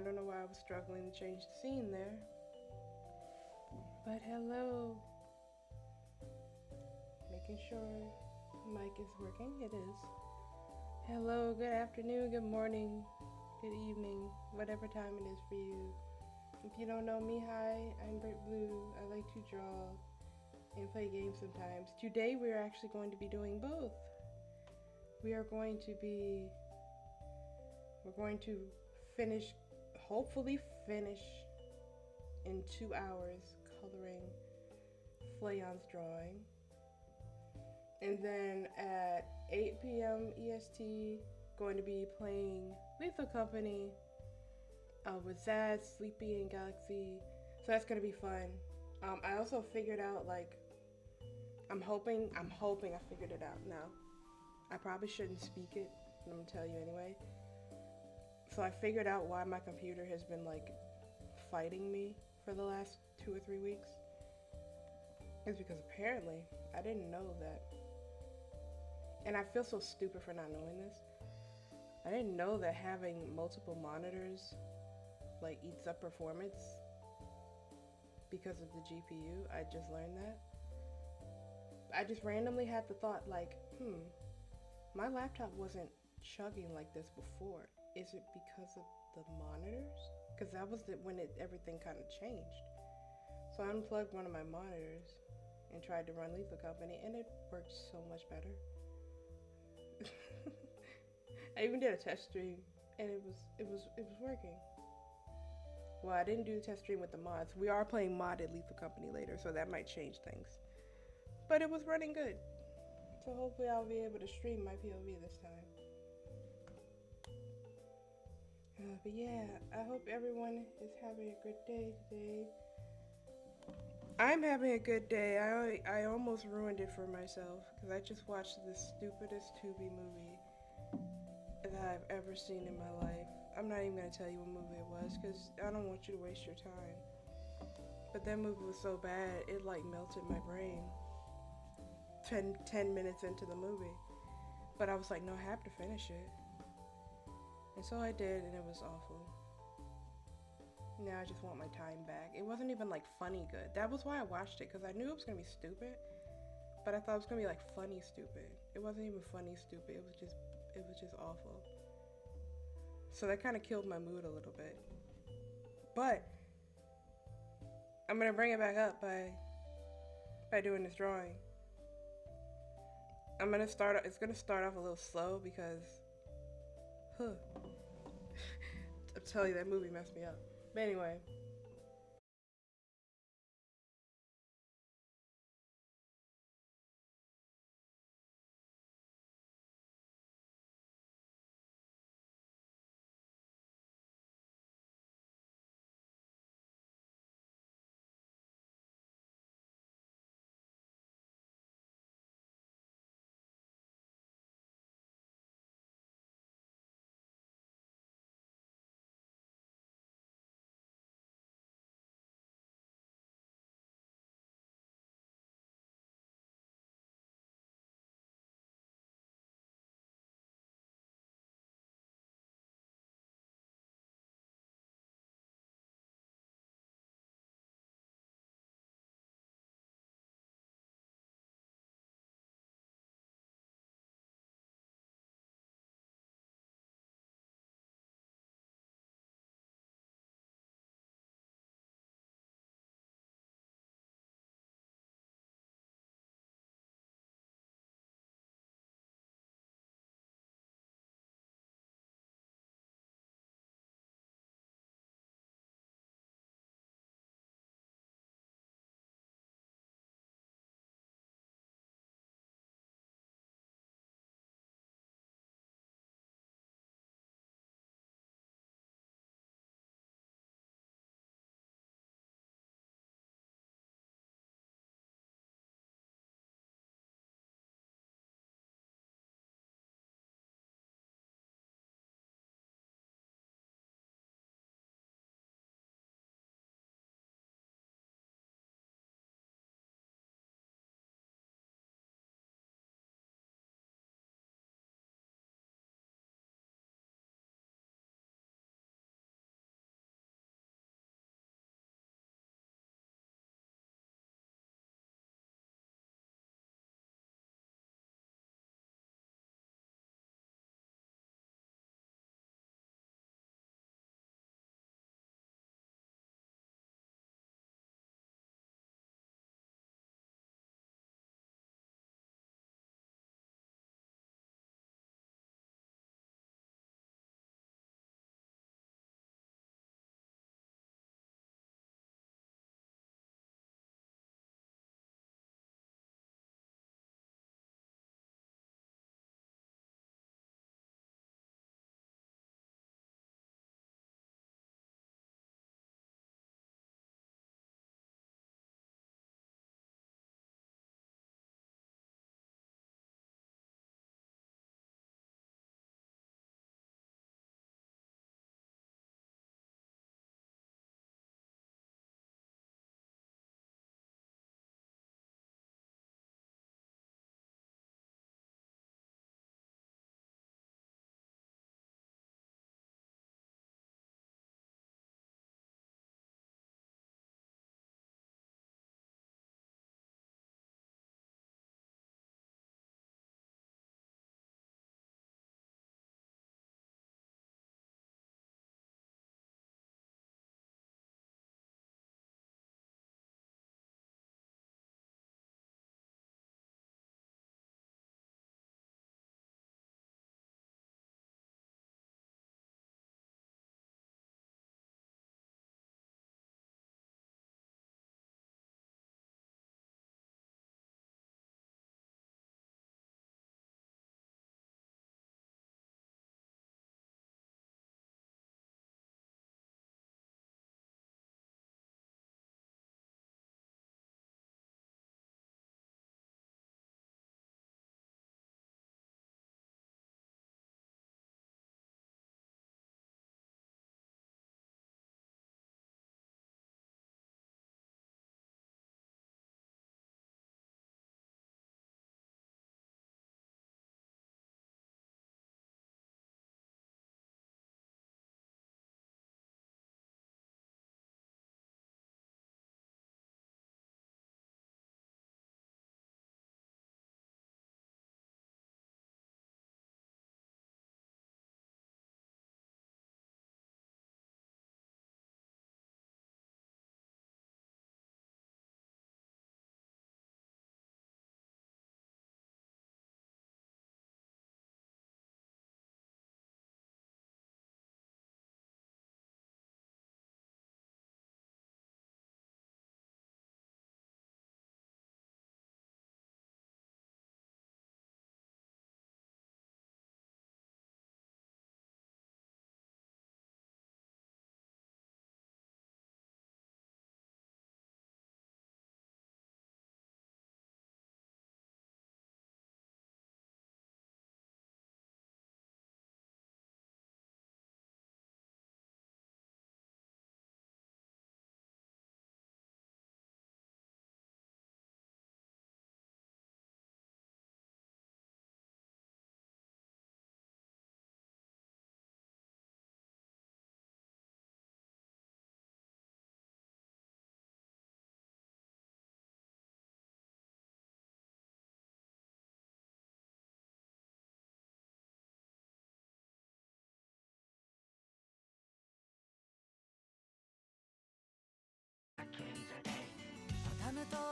I don't know why I was struggling to change the scene there. But hello. Making sure the mic is working. It is. Hello, good afternoon, good morning, good evening, whatever time it is for you. If you don't know me, hi, I'm Britt Blue. I like to draw and play games sometimes. Today we're actually going to be doing both. We are going to be, we're going to finish, hopefully finish in 2 hours coloring Flayon's drawing. And then at 8 p.m. EST, going to be playing Lethal Company with Zaz, Sleepy, and Galaxy. So that's gonna be fun. I also figured out, like, I'm hoping I figured it out now. I probably shouldn't speak it, but I'm gonna tell you anyway. So I figured out why my computer has been, like, fighting me for the last 2 or 3 weeks. It's because apparently I didn't know that. And I feel so stupid for not knowing this. I didn't know that having multiple monitors like eats up performance because of the GPU. I just learned that. I just randomly had the thought like, my laptop wasn't chugging like this before. Is it because of the monitors? Because that was when everything kind of changed. So I unplugged one of my monitors and tried to run Lethal Company, and it worked so much better. I even did a test stream, and it was working. Well, I didn't do the test stream with the mods. We are playing modded Lethal Company later, so that might change things. But it was running good. So hopefully I'll be able to stream my POV this time. But yeah, I hope everyone is having a good day today. I'm having a good day. I almost ruined it for myself because I just watched the stupidest Tubi movie that I've ever seen in my life. I'm not even going to tell you what movie it was because I don't want you to waste your time. But that movie was so bad, it like melted my brain 10 minutes into the movie. But I was like, no, I have to finish it. And so I did, and it was awful. Now I just want my time back. It wasn't even like funny good. That was why I watched it, because I knew it was going to be stupid. But I thought it was going to be like funny stupid. It wasn't even funny stupid. It was just awful. So that kind of killed my mood a little bit. But I'm going to bring it back up by doing this drawing. It's going to start off a little slow because, I'm telling you, that movie messed me up. But anyway,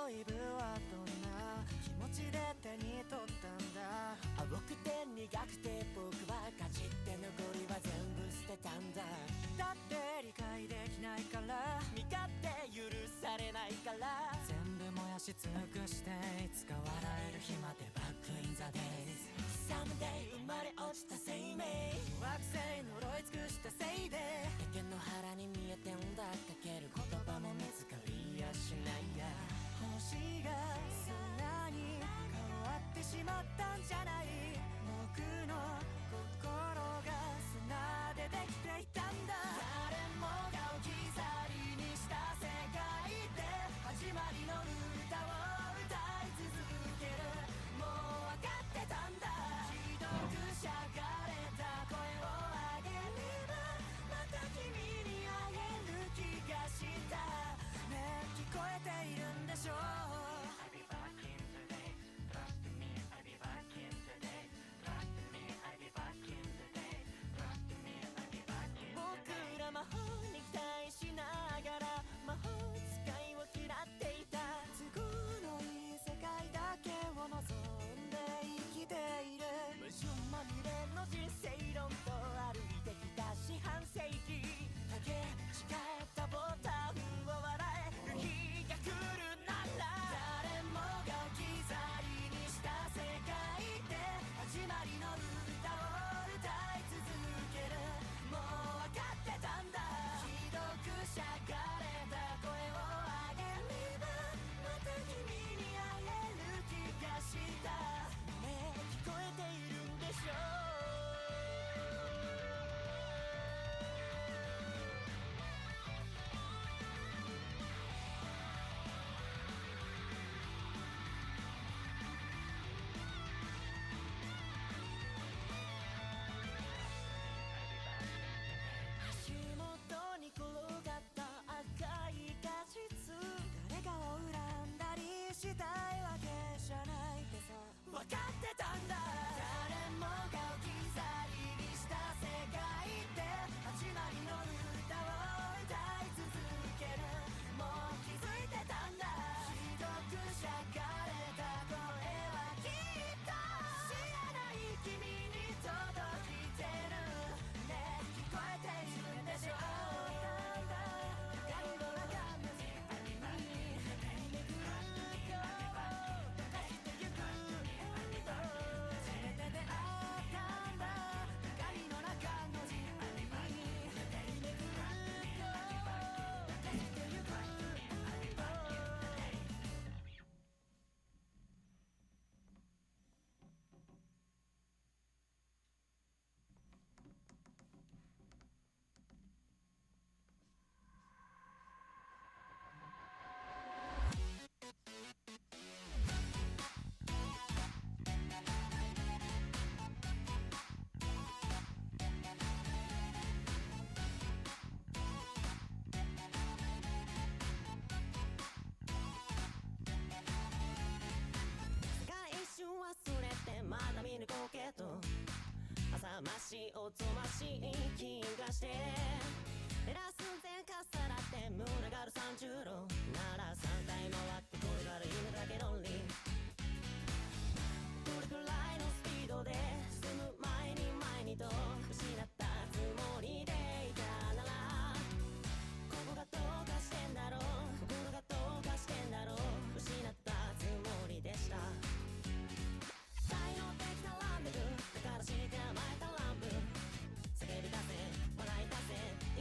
いぶはどんな気持ちで手に取ったんだ。青くて苦くて僕はかじって残りは全部捨てたんだ。だって理解できないから、身勝手許されないから、全部燃やし尽くしていつか笑える日までバックインザデイズ。サムデイ生まれ落ちた生命、惑星呪い尽くしたせいで世間の腹に見えてんだ。かける言葉も見つかりやしないや。星がそんなに変わってしまったんじゃない。僕の心が砂でできていたんだ。誰もが置き去りにした世界で始まりの歌を歌い続ける。もう分かってたんだ。ひどくしゃがれた声を上げればまた君に会える気がした。ねえ聞こえているんでしょう。僕ら魔法に期待しながら魔法使いを嫌っていた。都合のいい世界だけを望んで生きている。矛盾まみれの人生論と歩いてきた四半世紀。かけ違えたボタンを笑える日が来るなら、誰もが置き去りにした世界で始まりの歌を歌い続ける。もう分かってたんだ。ひどくしゃがれた声を上げればまた君に会える気がした。ねえ聞こえているんでしょう。足元に転がった赤い果実、誰かを恨んだりしたいわけじゃないけど分かってたんだ。誰もが置き去りにした世界で始まりの歌を歌い続ける。もう気づいてたんだ。ひどくしゃがれた声はきっと知らない君に届いてる。ねえ聞こえているんでしょう。光の中の光に巡るよ溶かしてゆく。初めて出会ったんだ。光の中の光に巡るよ溶かしてゆく。世界一瞬忘れてまだ見ぬ光景と浅ましいおぞましい気がして、照らす前かさらって群がる30度なら3回回ってこれから夢だけロンリー。どれくらいのスピードで進む前にと失ったつもりでいたなら、ここがどうかしてんだろう、心がどうかしてんだろう、失ったつもりでした。太陽的なランデブーだからして甘えたランプ、叫び出せ笑い出せ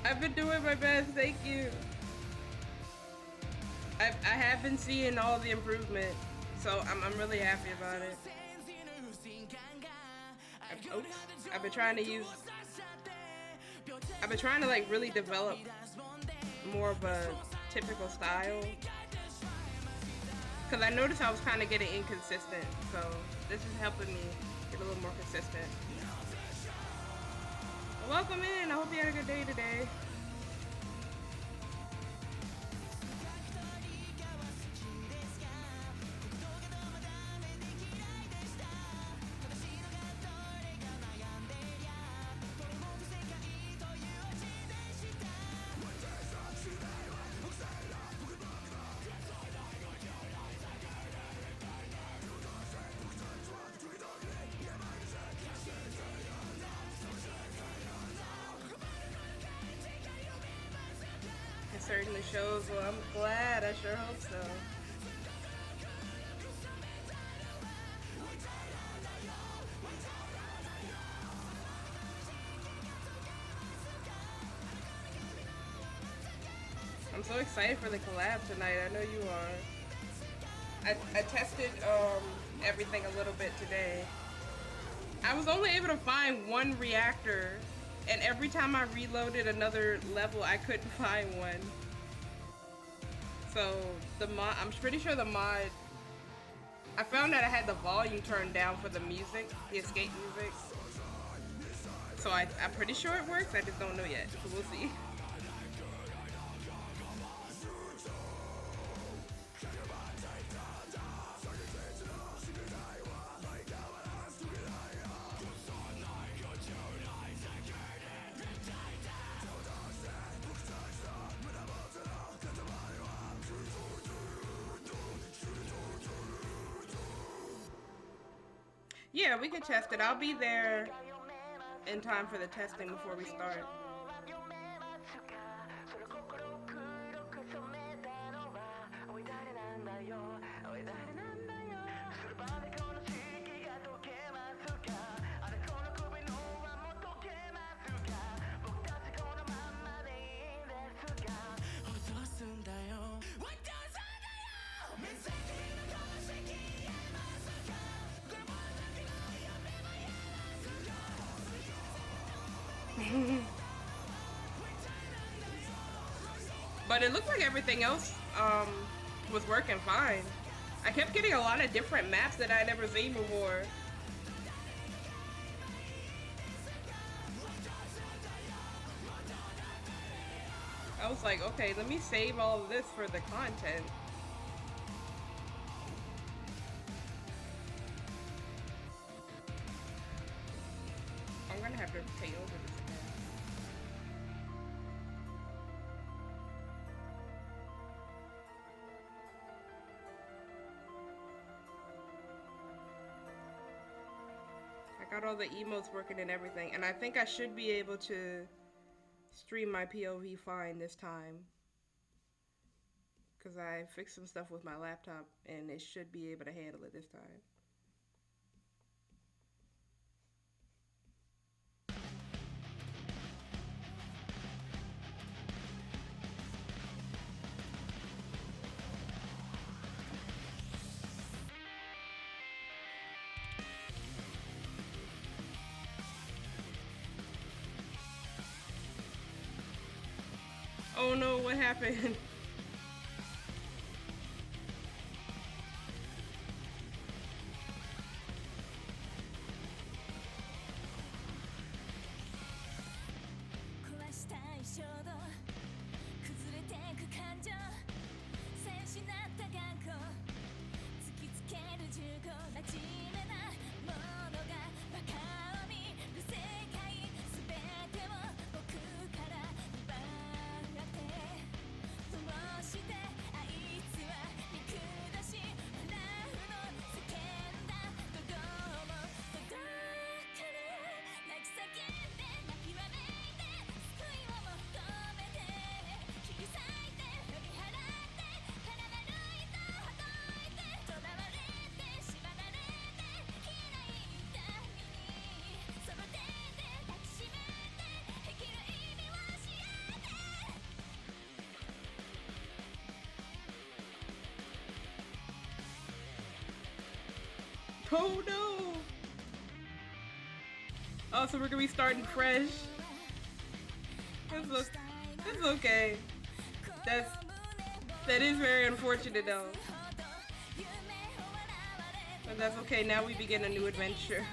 I've been doing my best, thank you. I have been seeing all the improvement, so I'm really happy about it. Oops. I've been trying to use. I've been trying to like really develop more of a typical style, because I noticed I was kind of getting inconsistent. So this is helping me get a little more consistent. Well, welcome in. I hope you had a good day today. It certainly shows. Well, I'm glad. I sure hope so. I'm so excited for the collab tonight. I know you are. I tested everything a little bit today. I was only able to find one reactor, and every time I reloaded another level, I couldn't find one. So the mod, I'm pretty sure the mod, I found that I had the volume turned down for the music, the escape music. So I'm pretty sure it works. I just don't know yet. So we'll see. Yeah, we can test it. I'll be there in time for the testing before we start. But it looked like everything else was working fine. I kept getting a lot of different maps that I'd never seen before. I was like, okay, let me save all of this for the content. I'm gonna have to take over this again. I got all the emotes working and everything, and I think I should be able to stream my POV fine this time, because I fixed some stuff with my laptop and it should be able to handle it this time. Oh no, what happened? Oh no! Oh, so we're gonna be starting fresh. That's okay. That is very unfortunate though. But that's okay. Now we begin a new adventure.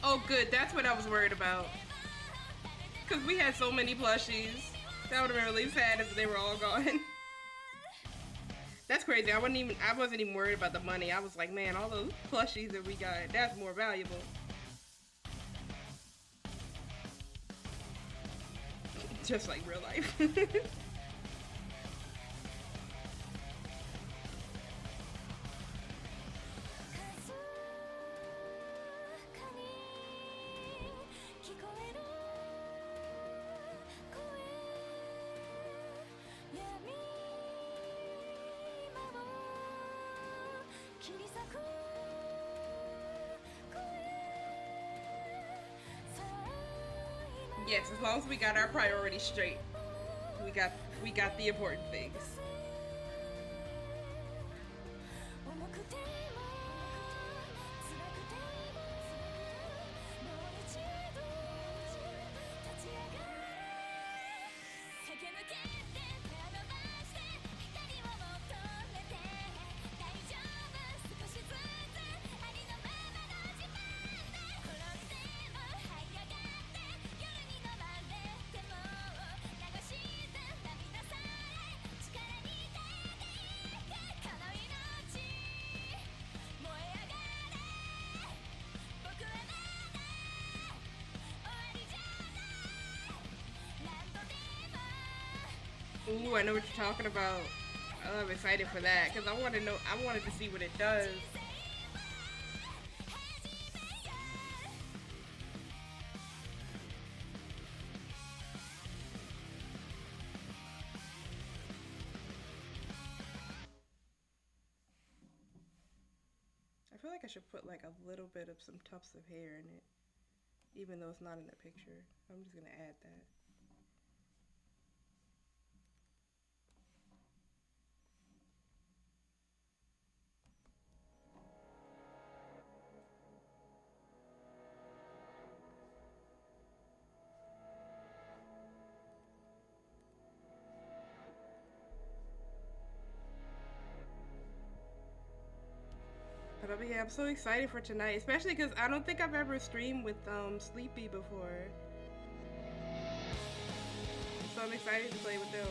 Oh, good. That's what I was worried about. Because we had so many plushies. That would have been really sad if they were all gone. That's crazy. I wasn't even worried about the money. I was like, man, all those plushies that we got, that's more valuable. Just like real life. Yes, as long as we got our priorities straight. We got the important things. Ooh, I know what you're talking about. I'm excited for that because I wanted to see what it does. I feel like I should put like a little bit of some tufts of hair in it, even though it's not in the picture. I'm just gonna add that. But yeah, I'm so excited for tonight, especially because I don't think I've ever streamed with Sleepy before. So I'm excited to play with them.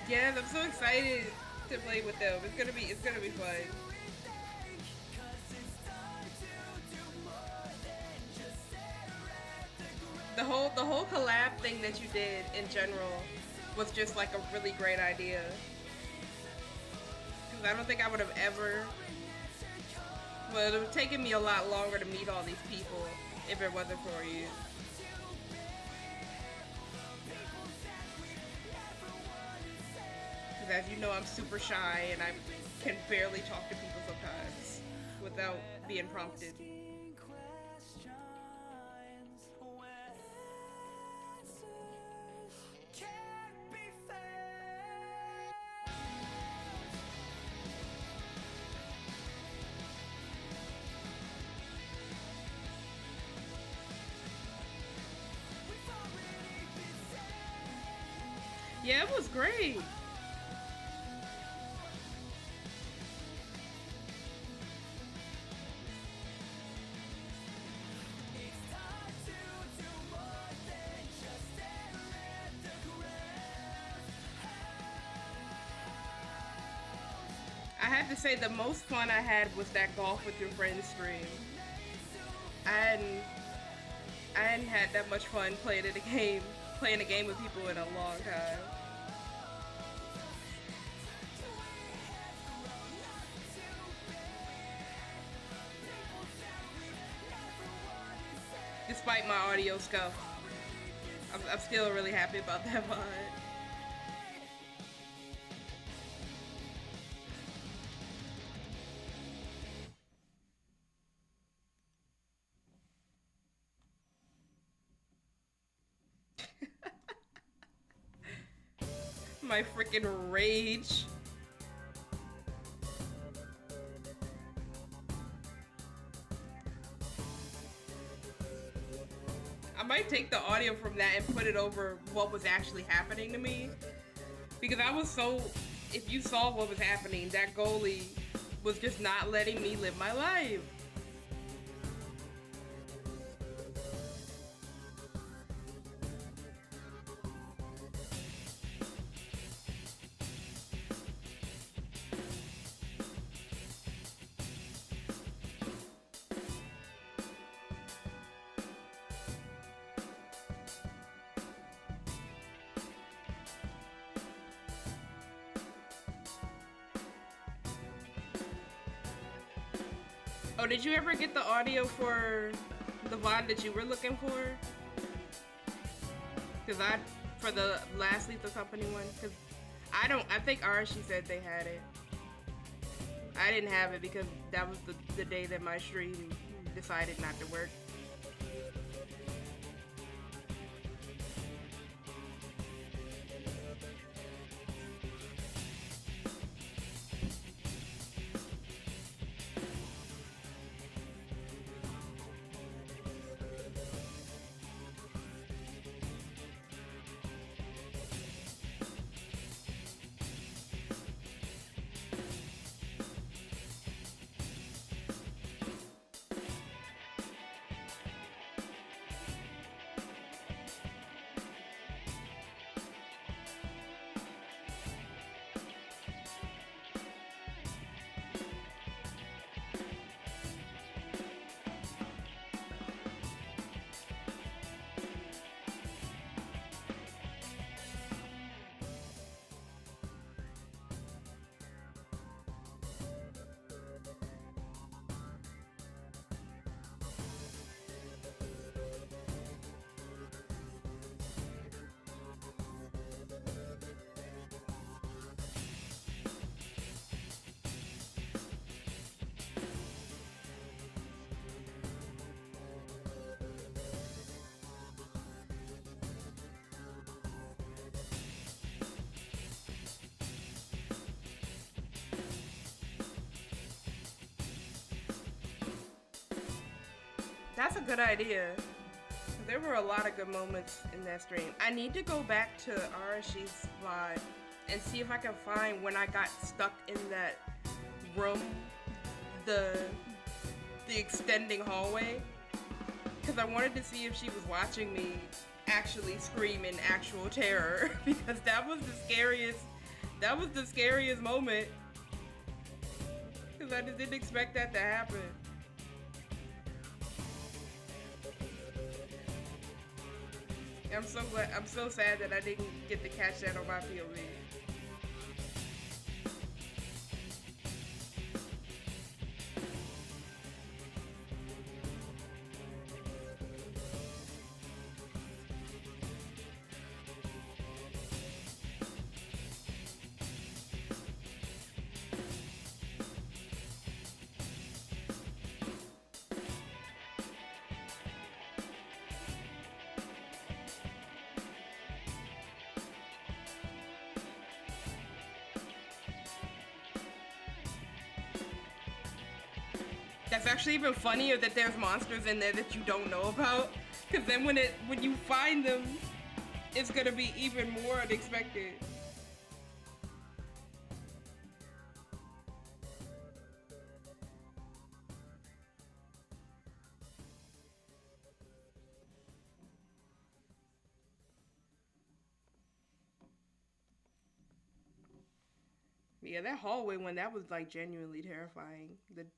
Yes, I'm so excited to play with them. It's gonna be fun. The whole collab thing that you did in general was just like a really great idea. I don't think I would have ever. Well, it would have taken me a lot longer to meet all these people if it wasn't for you. Because as you know, I'm super shy and I can barely talk to people sometimes without being prompted. Yeah, it was great. I have to say the most fun I had was that golf with your friends stream. I hadn't I hadn't had that much fun playing a game with people in a long time. Despite my audio scuff, I'm still really happy about that mod. My freaking rage. I might take the audio from that and put it over what was actually happening to me. Because I was so. If you saw what was happening, that goalie was just not letting me live my life. Oh, did you ever get the audio for the VOD that you were looking for? Cause for the last Lethal Company one, cause I think Arashi said they had it. I didn't have it because that was the day that my stream decided not to work. That's a good idea. There were a lot of good moments in that stream. I need to go back to Arashi's VOD and see if I can find when I got stuck in that room, the extending hallway, because I wanted to see if she was watching me actually scream in actual terror because that was the scariest moment, because I just didn't expect that to happen. I'm so sad that I didn't get to catch that on my POV. That's actually even funnier that there's monsters in there that you don't know about. Cause then when you find them, it's gonna be even more unexpected. Yeah, that hallway one, that was like genuinely terrifying.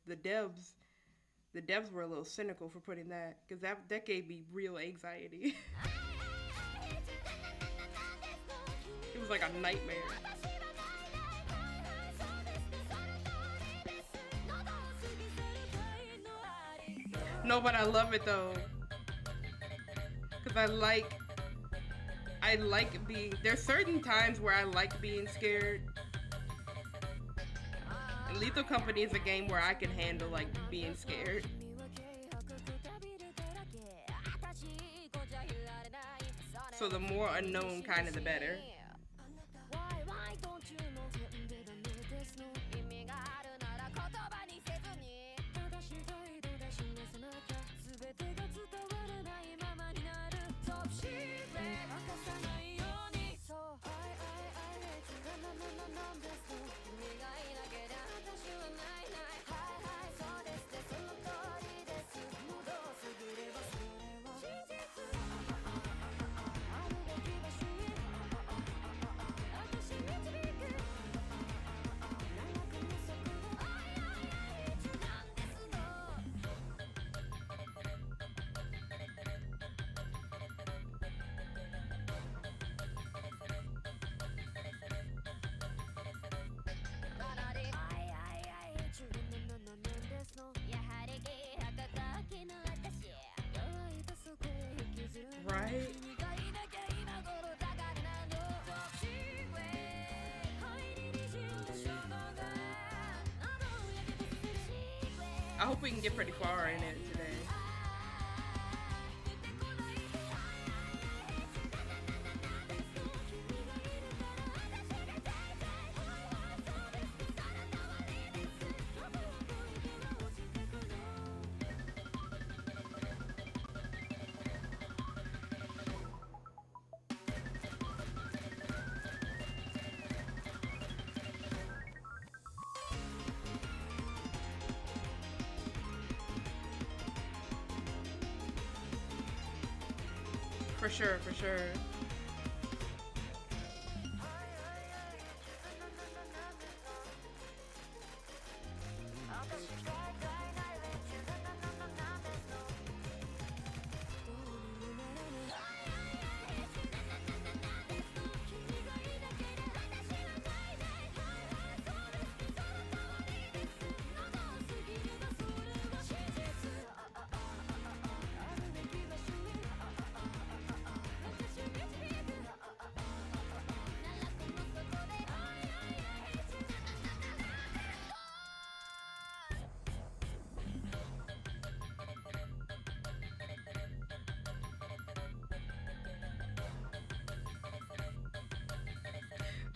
The devs were a little cynical for putting that, because that gave me real anxiety. It was like a nightmare. No, but I love it though, because I like being. There's certain times where I like being scared. And Lethal Company is a game where I can handle like being scared. So the more unknown, kind of the better. Right? I hope we can get pretty far in it today. For sure, for sure.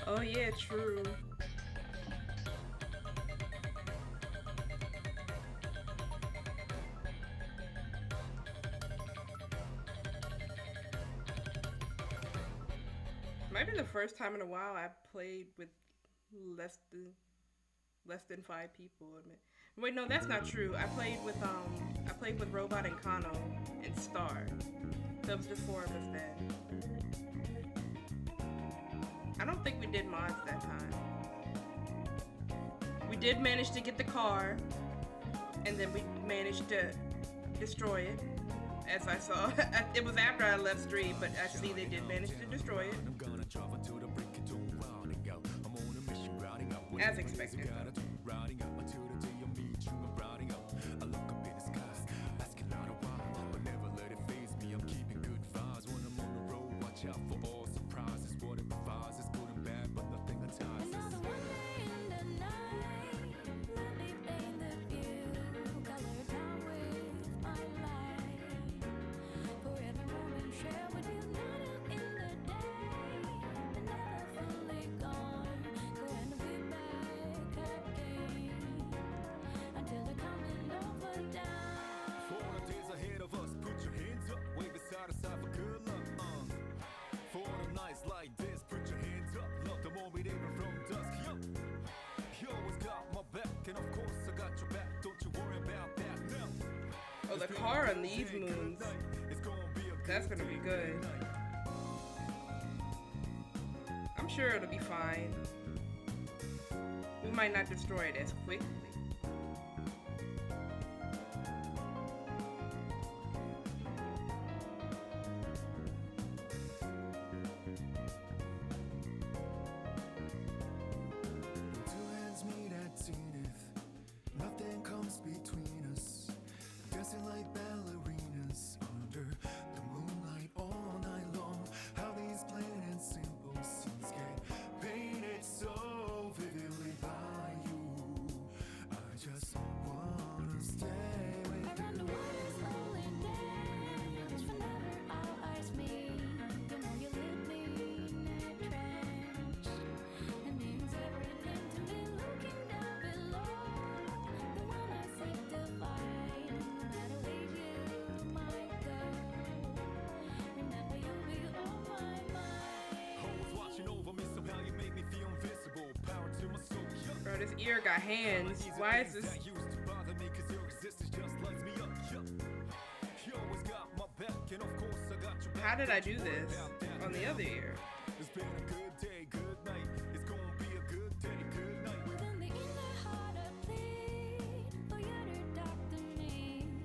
Oh yeah, true. Might be the first time in a while I played with less than less than 5 people. Wait, no, that's not true. I played with Robot and Kano and Star. That was just 4 of us then. I don't think we did mods that time. We did manage to get the car, and then we managed to destroy it. As I saw, it was after I left stream, but I see they did manage to destroy it. As expected. Until the coming over Oh, the car on these moons. That's gonna be good. I'm sure it'll be fine. We might not destroy it as quickly. Bro, this ear got hands. Why is this? How did I do this on the other ear?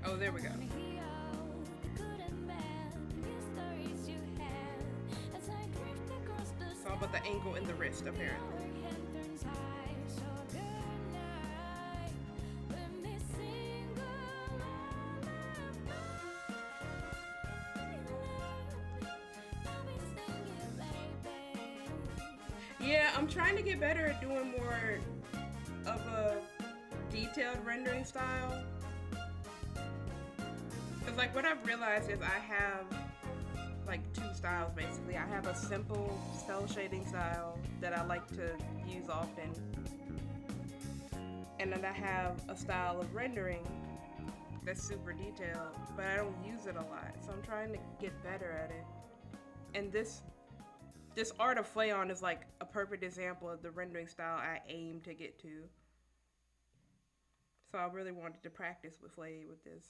Oh, there we go. It's all about the ankle and the wrist, apparently. Yeah, I'm trying to get better at doing more of a detailed rendering style. Because like what I've realized is I have like two styles basically. I have a simple cell shading style that I like to use often. And then I have a style of rendering that's super detailed, but I don't use it a lot. So I'm trying to get better at it. And this art of Flayon is like a perfect example of the rendering style I aim to get to. So I really wanted to practice with Flay with this.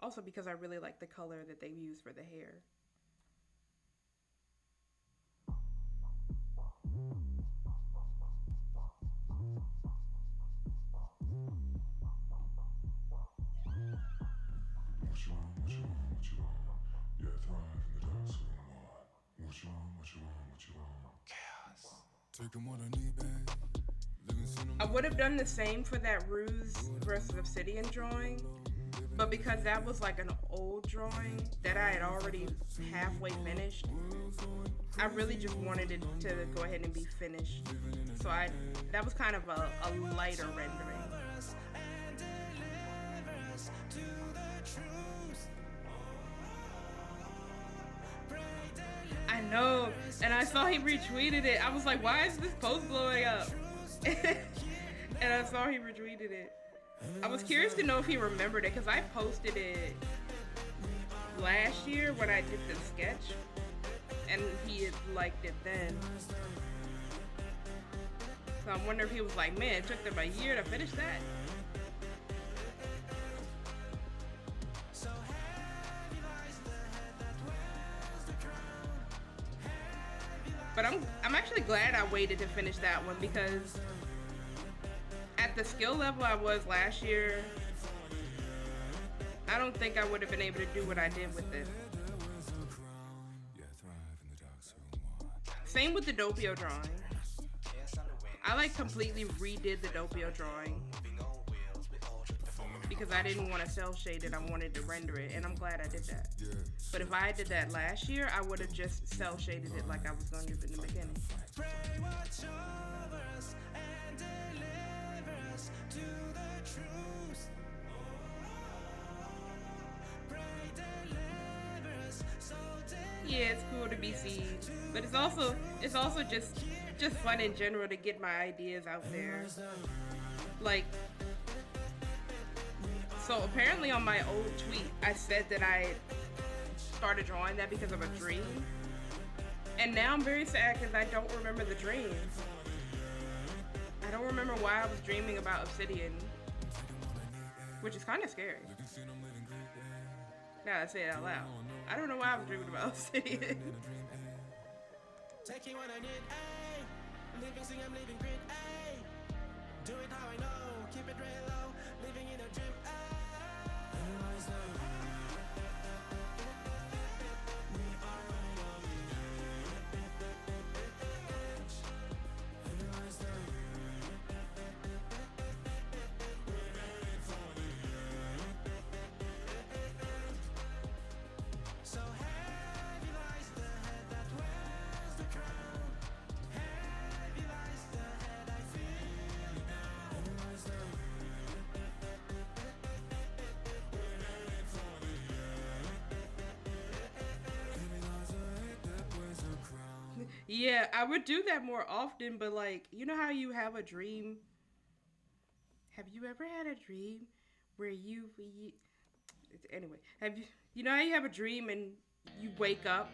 Also because I really like the color that they use for the hair. I would have done the same for that Ruse versus Obsidian drawing, but because that was like an old drawing that I had already halfway finished, I really just wanted it to go ahead and be finished. So that was kind of a lighter rendering. I know, and I saw he retweeted it. I was like, why is this post blowing up? And I saw he retweeted it. I was curious to know if he remembered it, because I posted it last year when I did the sketch, and he had liked it then. So I wonder if he was like, man, it took them a year to finish that. But I'm actually glad I waited to finish that one, because at the skill level I was last year, I don't think I would have been able to do what I did with it. Same with the Doppio drawing. I like completely redid the Doppio drawing because I didn't want to cell shade it, I wanted to render it, and I'm glad I did that. But if I did that last year, I would have just cell shaded it like I was going to do in the beginning. Yeah, it's cool to be seen, but it's also just fun in general to get my ideas out there. Like, so apparently on my old tweet, I said that I started drawing that because of a dream, and now I'm very sad because I don't remember the dream. I don't remember why I was dreaming about Obsidian. which is kind of scary. Now I say it out loud. I don't know why I'm dreaming about saying it. Taking what I need, ayy. Living, sing, I'm living great, ayy. Do it how I know, keep it real low. Living in a dream, ayy. Analyze the we are running on the edge. Analyze the we're headed for the edge. So heavy lies the head that wears the crown. Heavy lies the head, I feel it now. Analyze the we're headed for the heavy lies the head that wears the crown. Yeah, I would do that more often, but like, you know how you have a dream? Have you ever had a dream where anyway, you know how you have a dream and you wake up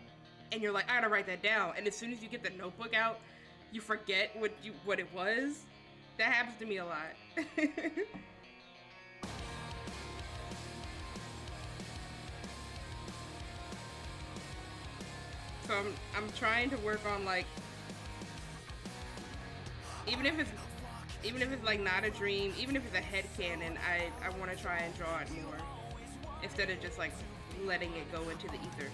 and you're like, I gotta write that down, and as soon as you get the notebook out, you forget what it was? That happens to me a lot. So I'm trying to work on like, even if it's like not a dream, even if it's a headcanon, I want to try and draw it more instead of just like letting it go into the ether.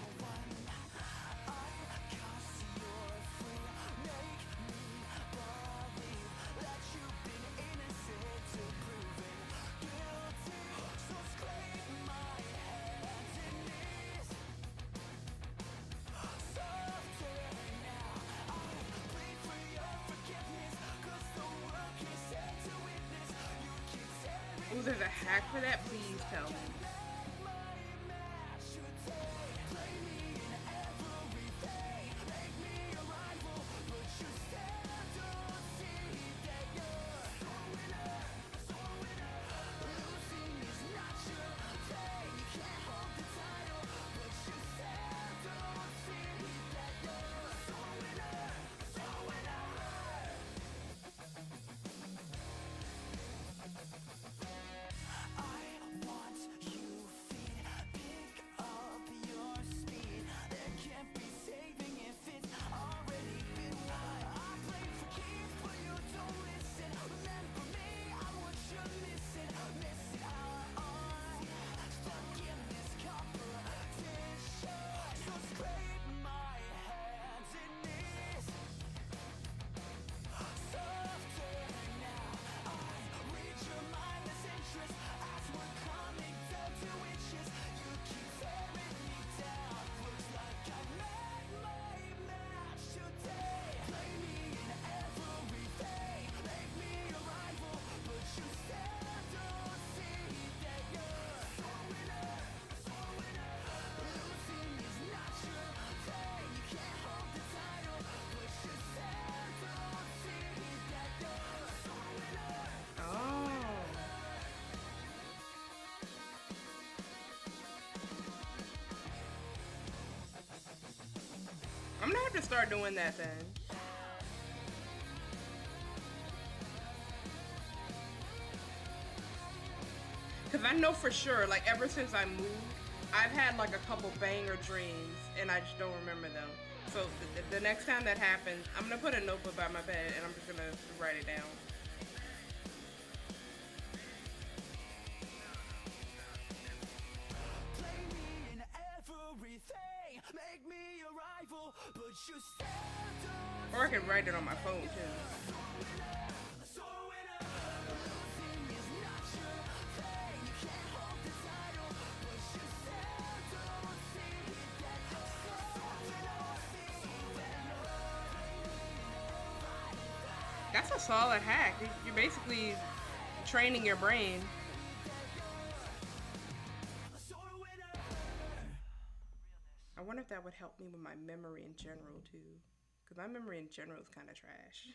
Oh, there's a hack for that? Please tell me. I'm gonna have to start doing that then. Cause I know for sure, like ever since I moved, I've had like a couple banger dreams and I just don't remember them. So the next time that happens, I'm gonna put a notebook by my bed and I'm just gonna write it down. Or I can write it on my phone too. That's a solid hack. You're basically training your brain. I wonder if that would help me with my memory in general too. Because my memory in general is kind of trash.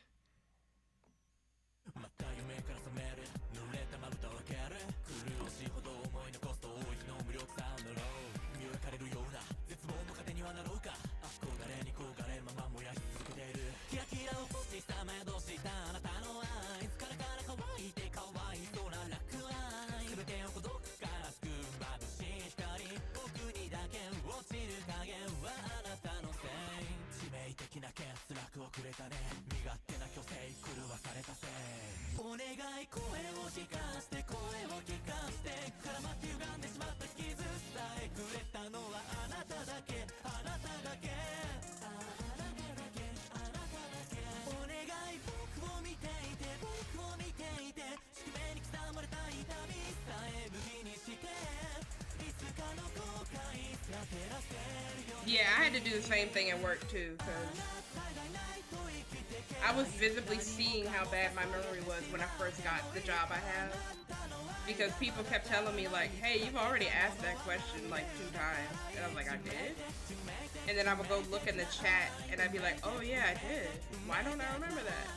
Yeah, I had to do the same thing at work too, because I was visibly seeing how bad my memory was when I first got the job I have. Because people kept telling me like, hey, you've already asked that question like 2 times. And I was like, I did? And then I would go look in the chat and I'd be like, oh yeah, I did. Why don't I remember that?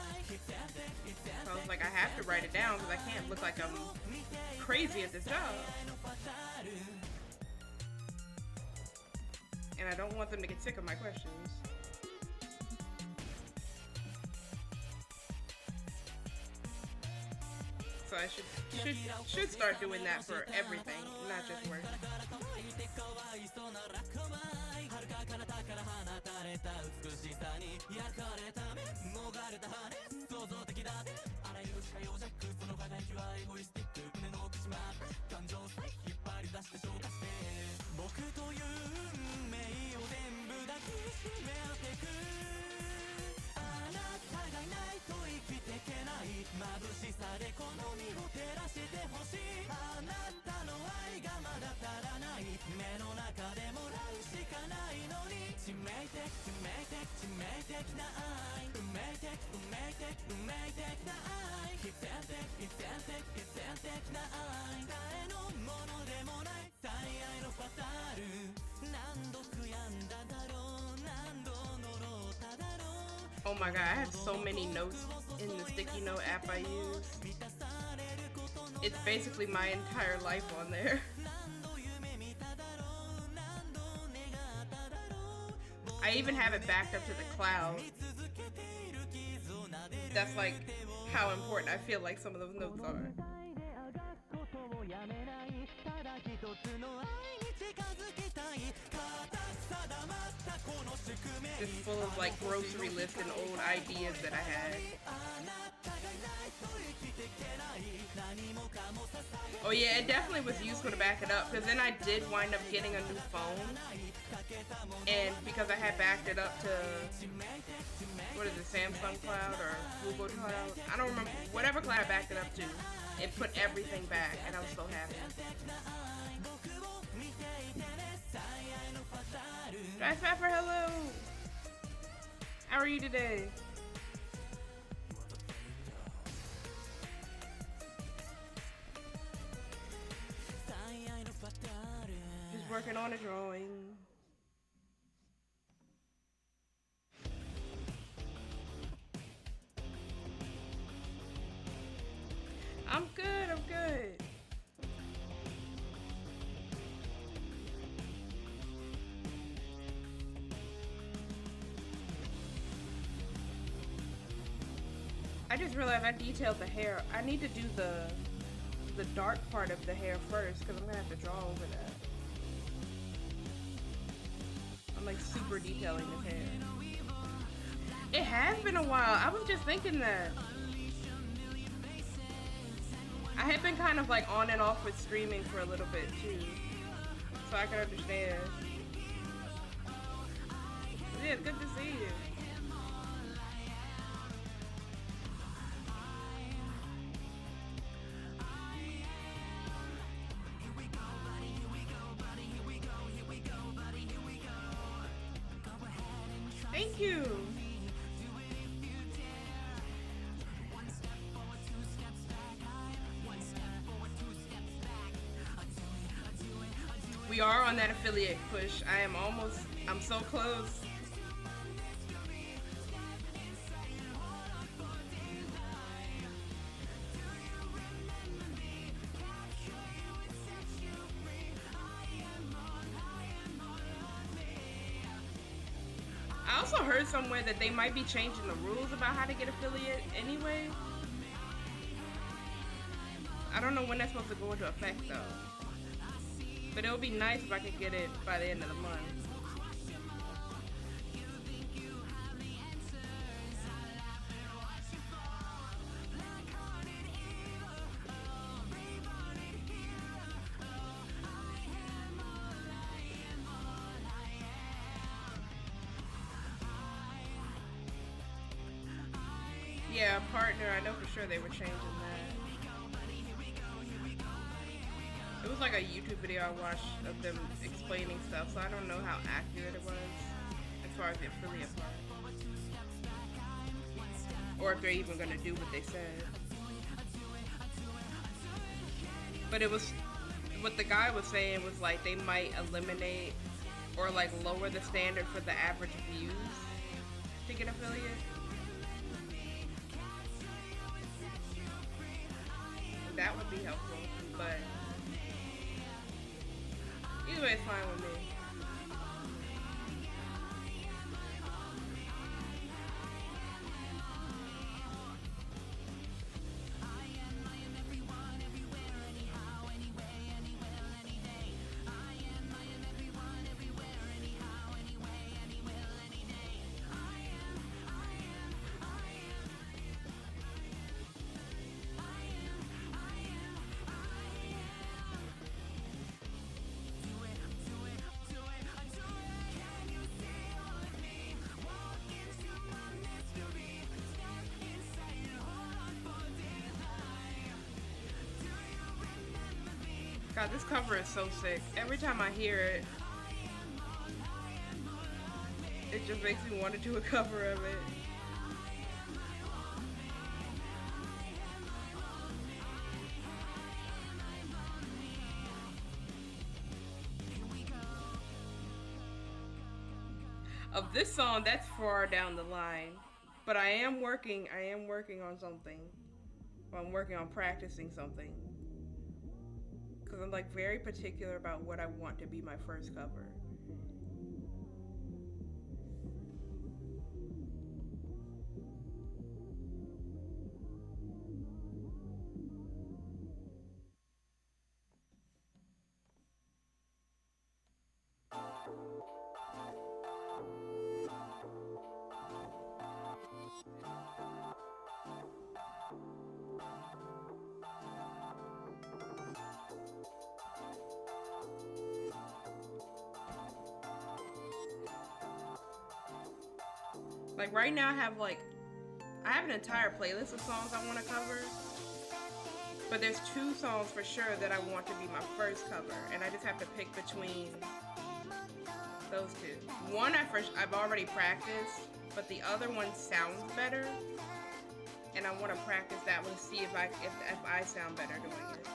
So I was like, I have to write it down because I can't look like I'm crazy at this job. And I don't want them to get sick of my questions. So I should start doing that for everything, not just work. Oh my god, I have so many notes in the sticky note app I use. It's basically my entire life on there. I even have it backed up to the cloud. That's like how important I feel like some of those notes are. Just full of like grocery lists and old ideas that I had. Oh yeah, it definitely was useful to back it up because then I did wind up getting a new phone, and because I had backed it up to, what is it, Samsung Cloud or Google Cloud? I don't remember, whatever cloud I backed it up to, it put everything back and I was so happy. Drive Pepper, hello! How are you today? Just working on a drawing. I'm good, I'm good. I just realized I detailed the hair. I need to do the dark part of the hair first because I'm gonna have to draw over that. I'm like super detailing this hair. It has been a while. I was just thinking that. I had been kind of like on and off with streaming for a little bit too, so I can understand. Yeah, it's good to see you. Thank you. We are on that affiliate push. I'm so close. I also heard somewhere that they might be changing the rules about how to get affiliate anyway. I don't know when that's supposed to go into effect though. But it would be nice if I could get it by the end of the month. Yeah, partner, I know for sure they were changing that. It was like a YouTube video I watched of them explaining stuff, so I don't know how accurate it was as far as the affiliate part, or if they're even gonna do what they said. But it was, what the guy was saying was like they might eliminate or like lower the standard for the average views to get affiliate. That would be helpful, but either way, it's fine with me. God, this cover is so sick. Every time I hear it, it just makes me want to do a cover of it. Of this song, that's far down the line. But I am working on something. Well, I'm working on practicing something. Because I'm like very particular about what I want to be my first cover. Like right now I have an entire playlist of songs I want to cover, but there's 2 songs for sure that I want to be my first cover, and I just have to pick between those 2. One I've already practiced, but the other one sounds better, and I want to practice that one to see if I sound better doing it.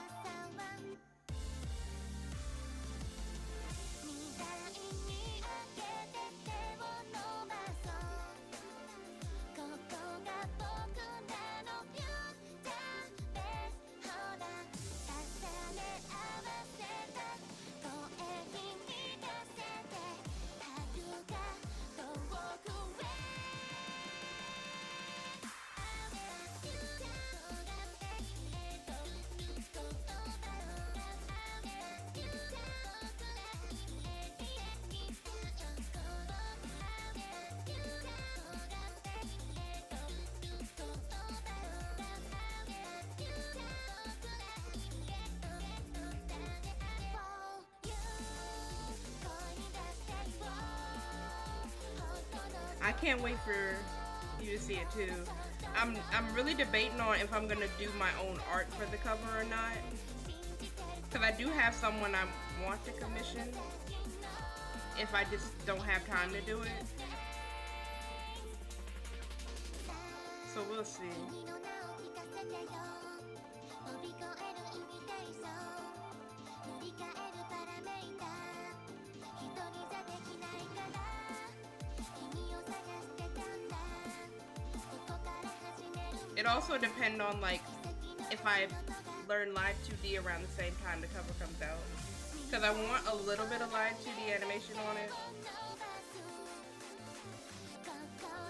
I can't wait for you to see it too. I'm really debating on if I'm gonna do my own art for the cover or not, because I do have someone I want to commission if I just don't have time to do it. So we'll see. It also depends on like if I learn live 2D around the same time the cover comes out, because I want a little bit of live 2D animation on it,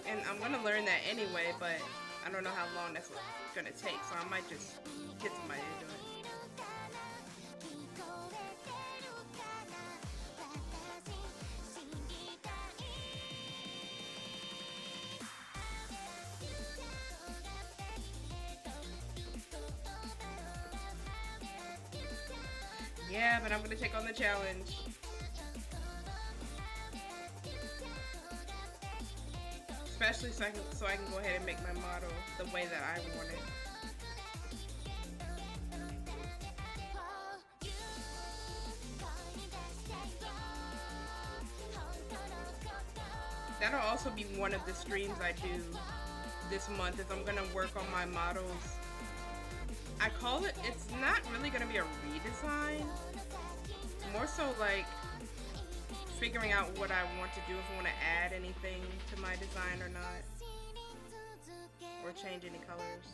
and I'm gonna learn that anyway, but I don't know how long that's gonna take, so I might just get somebody to do it. Yeah, but I'm gonna take on the challenge. Especially so I can go ahead and make my model the way that I want it. That'll also be one of the streams I do this month, is I'm gonna work on my models. I call it, it's not really gonna be a redesign, more so like figuring out what I want to do, if I want to add anything to my design or not, or change any colors.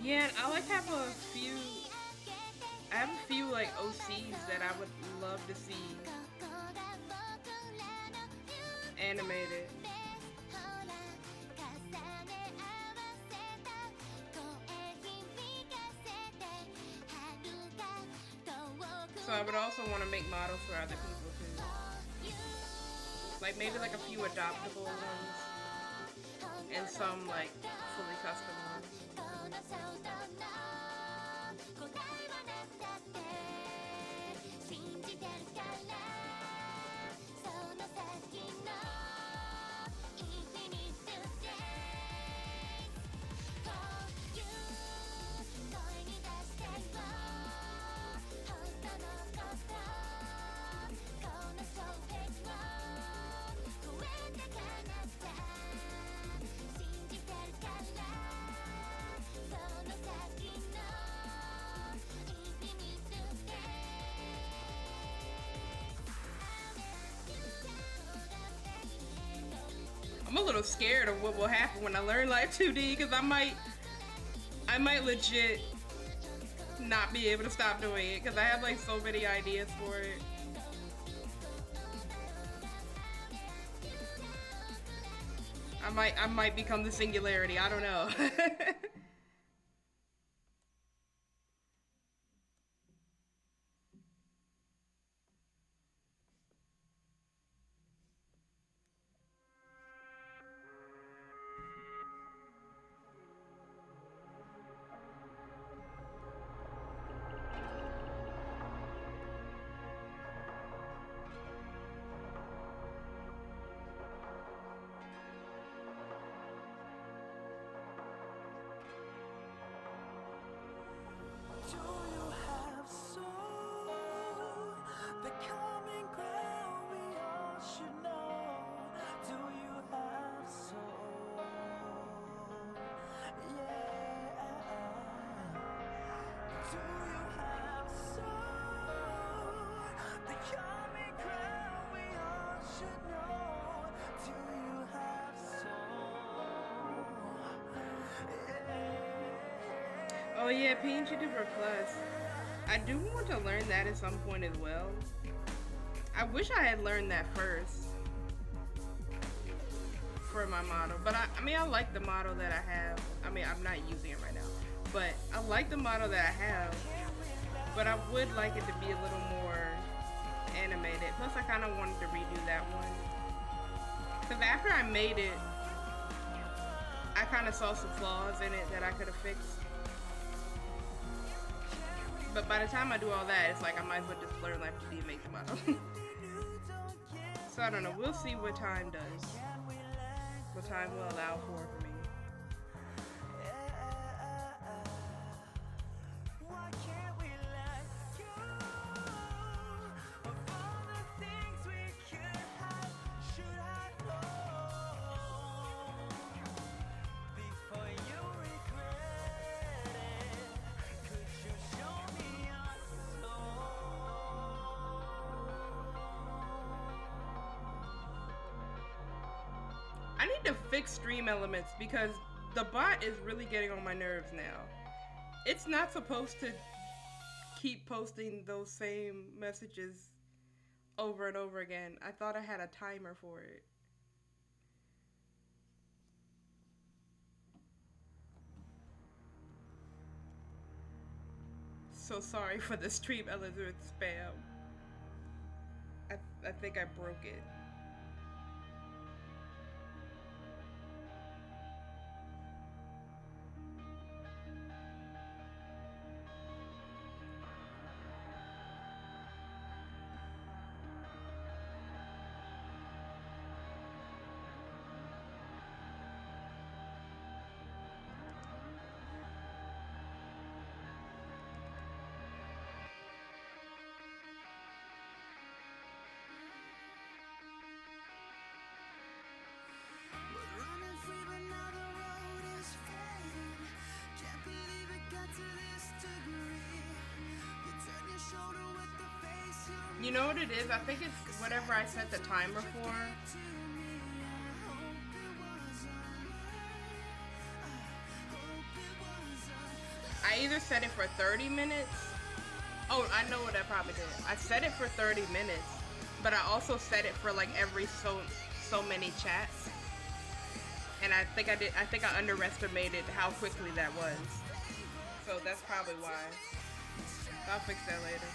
Yeah, I like have a few. I have a few like OCs that I would love to see animated. So I would also want to make models for other people too. Like maybe like a few adoptable ones and some like fully custom ones. I'm a little scared of what will happen when I learn Live 2D, because I might legit not be able to stop doing it, because I have like so many ideas for it. I might become the singularity. I don't know. Oh yeah, PNG Tuber Plus. I do want to learn that at some point as well. I wish I had learned that first for my model, but I mean, I like the model that I have. I mean, I'm not using it right now, but I like the model that I have, but I would like it to be a little more animated. Plus, I kind of wanted to redo that one, because after I made it, I kind of saw some flaws in it that I could have fixed. But by the time I do all that, it's like I might as well just learn Live 2D and make the model. So I don't know. We'll see what time does. What time will allow for me. I need to fix stream elements because the bot is really getting on my nerves now. It's not supposed to keep posting those same messages over and over again. I thought I had a timer for it. So sorry for the stream element spam. I think I broke it. You know what it is? I think it's whatever I set the timer for. I either set it for 30 minutes. Oh, I know what I probably did. I set it for 30 minutes, but I also set it for like every so many chats. And I think I underestimated how quickly that was. So that's probably why. I'll fix that later.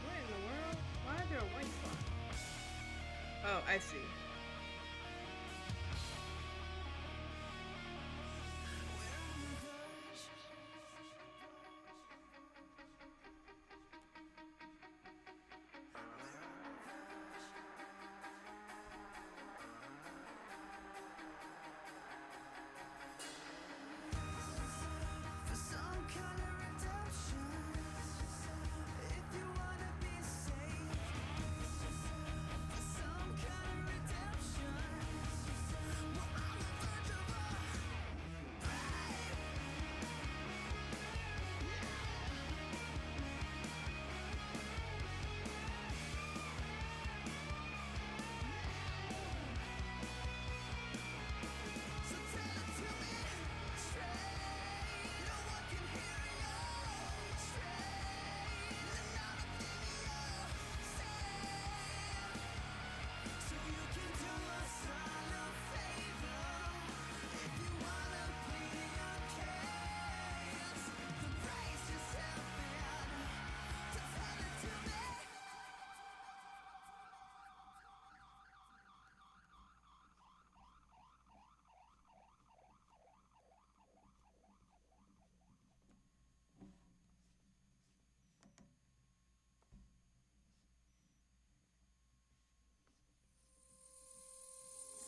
What in the world? Why is there a white spot? Oh, I see.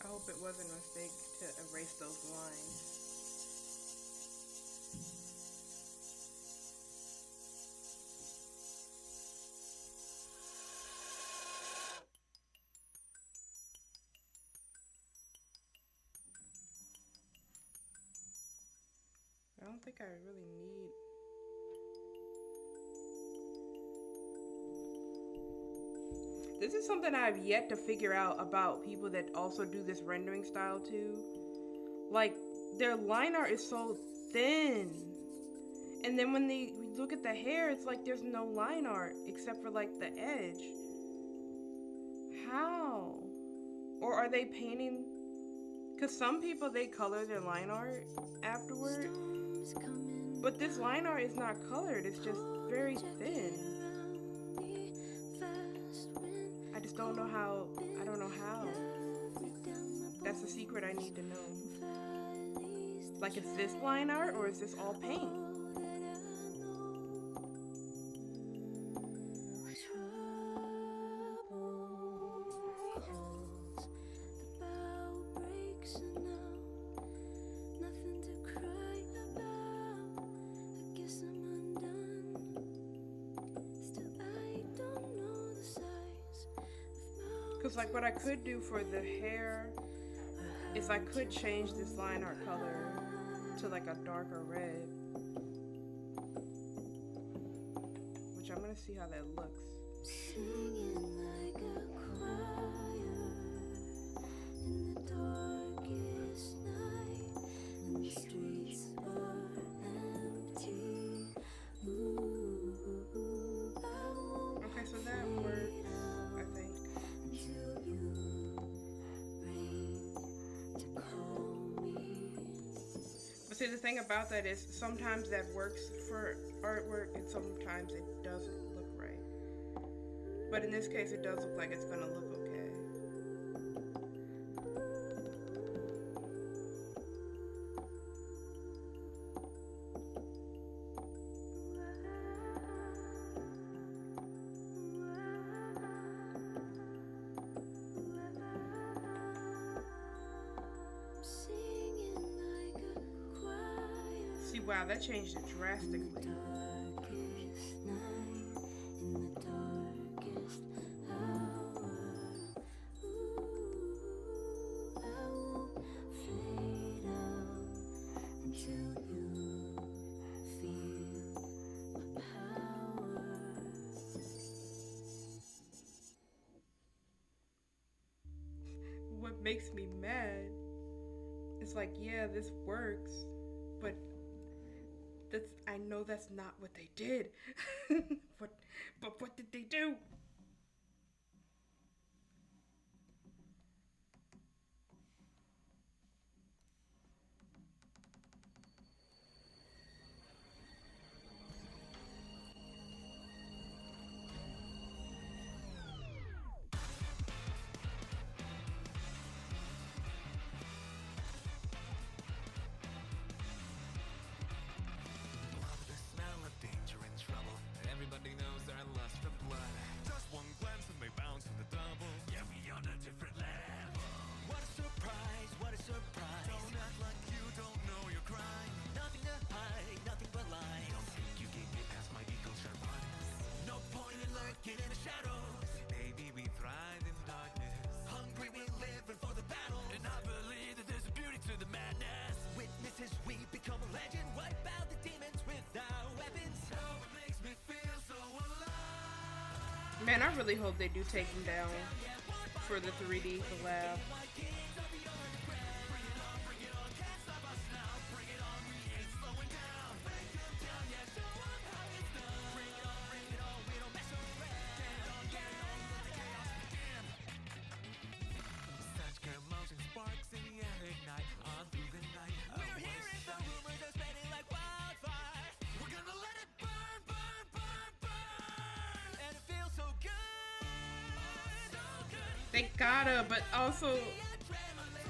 I hope it wasn't a mistake to erase those lines. I don't think I really need. This is something I've yet to figure out about people that also do this rendering style too. Like, their line art is so thin. And then when we look at the hair, it's like there's no line art except for like the edge. How? Or are they painting? Because some people, they color their line art afterward. But this line art is not colored, it's just very thin. I just don't know how. I don't know how. That's the secret I need to know. Like, is this line art or is this all paint? Because like what I could do for the hair is I could change this line art color to like a darker red, which I'm gonna see how that looks. Singing like a choir in the darkest night, and the streets are empty. Okay, so that works, I think. Until you ring to call me. But see, the thing about that is sometimes that works for artwork and sometimes it doesn't look right. But in this case, it does look like it's gonna look okay. See, wow, that changed it drastically. What makes me mad is like, yeah, this works, but I know that's not what they did. But what did they do? Man, I really hope they do take him down for the 3D collab. They gotta, but also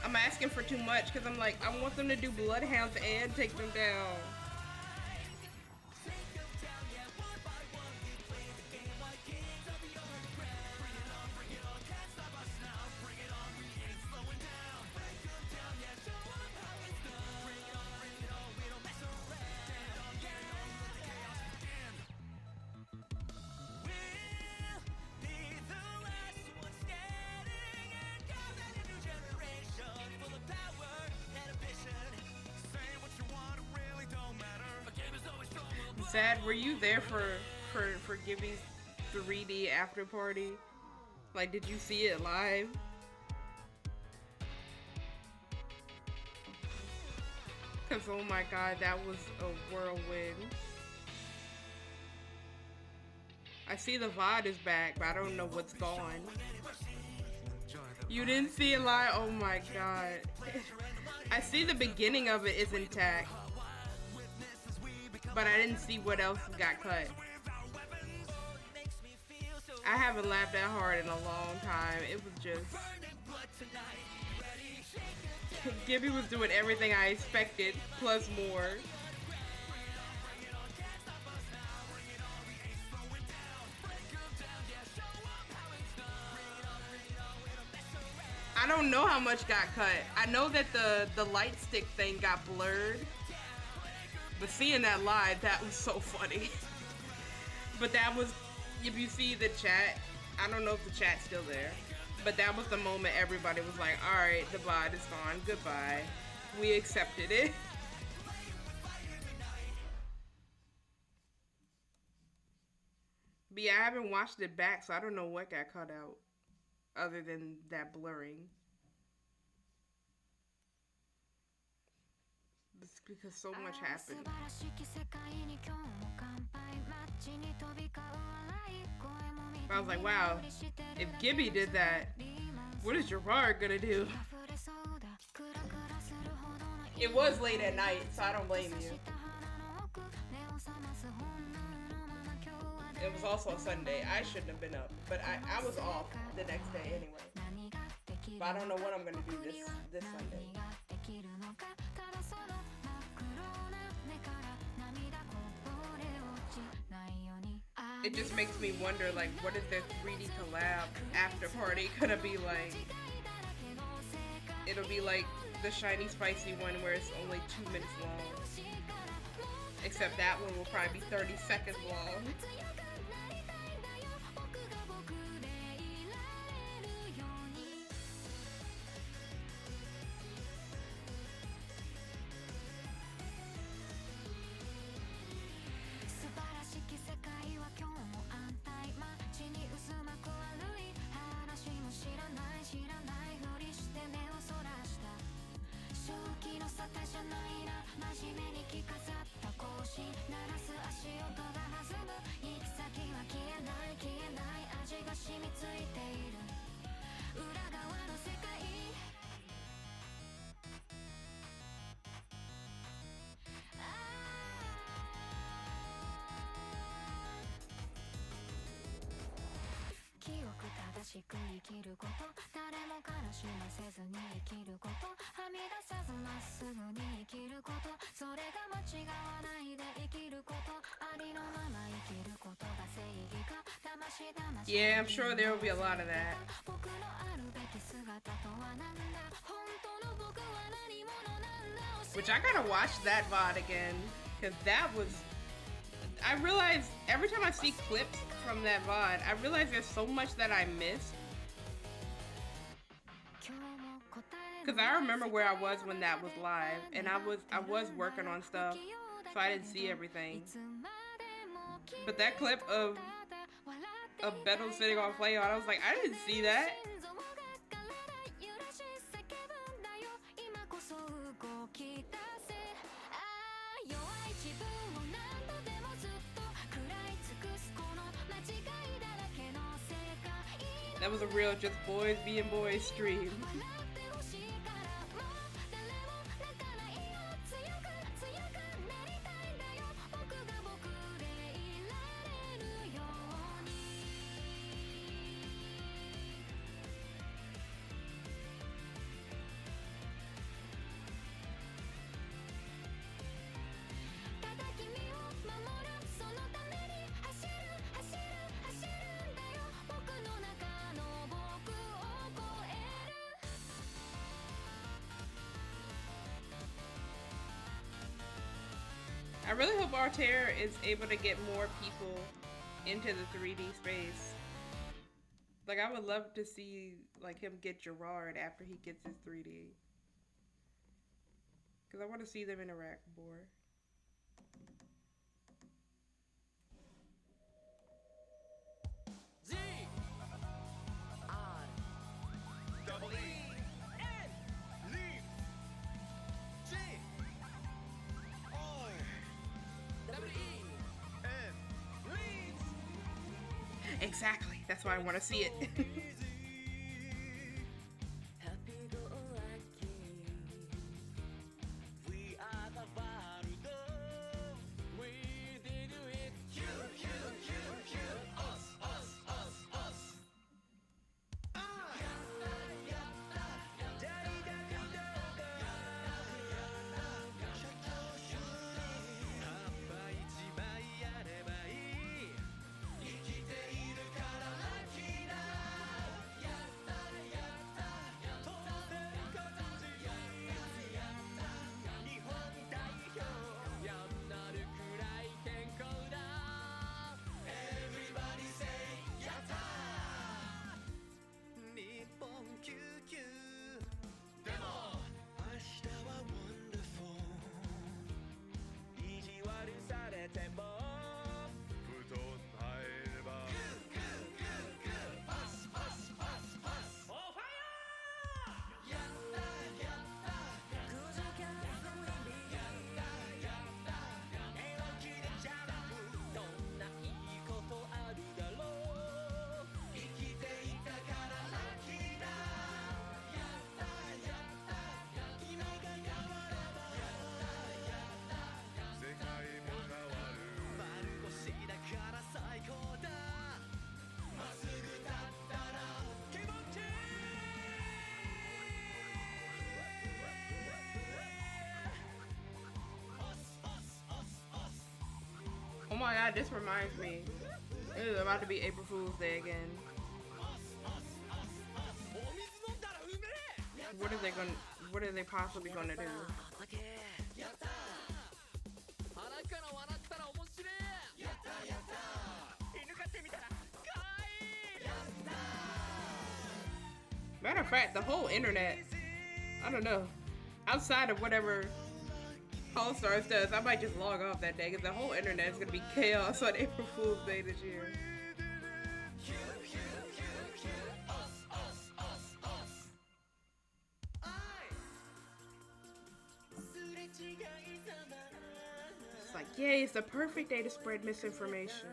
I'm asking for too much because I'm like, I want them to do Bloodhounds and take them down. Sad, were you there for Gibby's 3D after party? Like, did you see it live? Cause oh my god, that was a whirlwind. I see the VOD is back, but I don't know what's gone. You didn't see it live? Oh my god. I see the beginning of it is intact, but I didn't see what else got cut. I haven't laughed that hard in a long time. It was just... Gibby was doing everything I expected, plus more. I don't know how much got cut. I know that the light stick thing got blurred. But seeing that live, that was so funny. But that was, if you see the chat, I don't know if the chat's still there, but that was the moment everybody was like, alright, the VOD is gone, goodbye. We accepted it. But yeah, I haven't watched it back, so I don't know what got cut out, other than that blurring. It's because so much happened. I was like, wow, if Gibby did that, what is Gerard gonna do? It was late at night, so I don't blame you. It was also a Sunday. I shouldn't have been up, but I was off the next day anyway. But I don't know what I'm gonna do this Sunday. It just makes me wonder, like, what is their 3D collab after party gonna be like? It'll be like the shiny spicy one where it's only 2 minutes long. Except that one will probably be 30 seconds long. Yeah, I'm sure there will be a lot of that. Which I gotta watch that VOD again, because that was... I realize every time I see clips from that VOD, I realize there's so much that I missed. Because I remember where I was when that was live, and I was working on stuff, so I didn't see everything. But that clip of Beto sitting on Flayon, I was like, I didn't see that. That was a real just boys being boys stream. I really hope Altair is able to get more people into the 3D space. Like, I would love to see like him get Gerard after he gets his 3D. Because I want to see them interact more. Exactly. That's why I want to see it. my god, this reminds me. It is about to be April Fool's Day again. What are they possibly gonna do? Matter of fact, the whole internet, I don't know, outside of whatever All Stars does, I might just log off that day because the whole internet is gonna be chaos on April Fool's Day this year. It's like, yay, it's the perfect day to spread misinformation.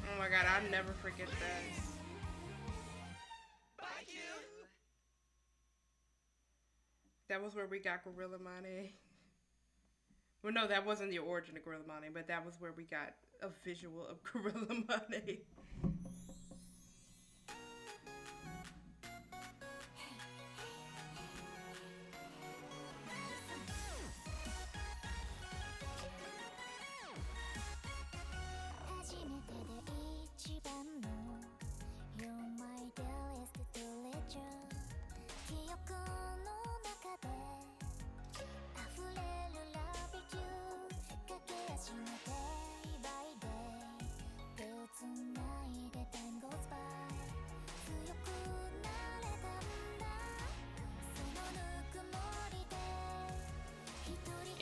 Oh my god, I'll never forget that. That was where we got Gorilla Money. Well, no, that wasn't the origin of Gorilla Money, but that was where we got a visual of Gorilla Money.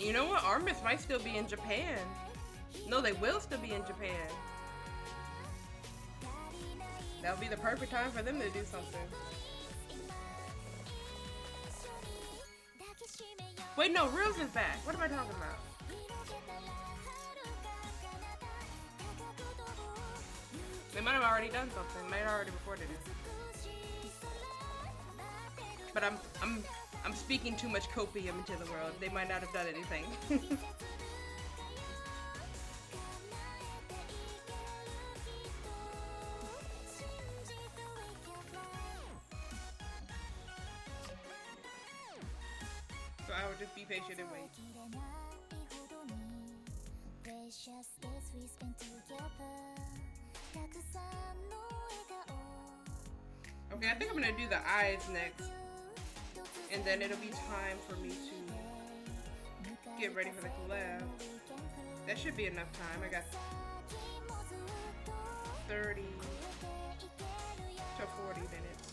You know what? Armis might still be in Japan. No, they will still be in Japan. That would be the perfect time for them to do something. Wait, no, Reels is back. What am I talking about? They might have already done something. They might have already recorded it. But I'm speaking too much copium into the world. They might not have done anything. So I would just be patient and wait. Okay, I think I'm gonna do the eyes next. And then it'll be time for me to get ready for the collab. That should be enough time. I got 30 to 40 minutes.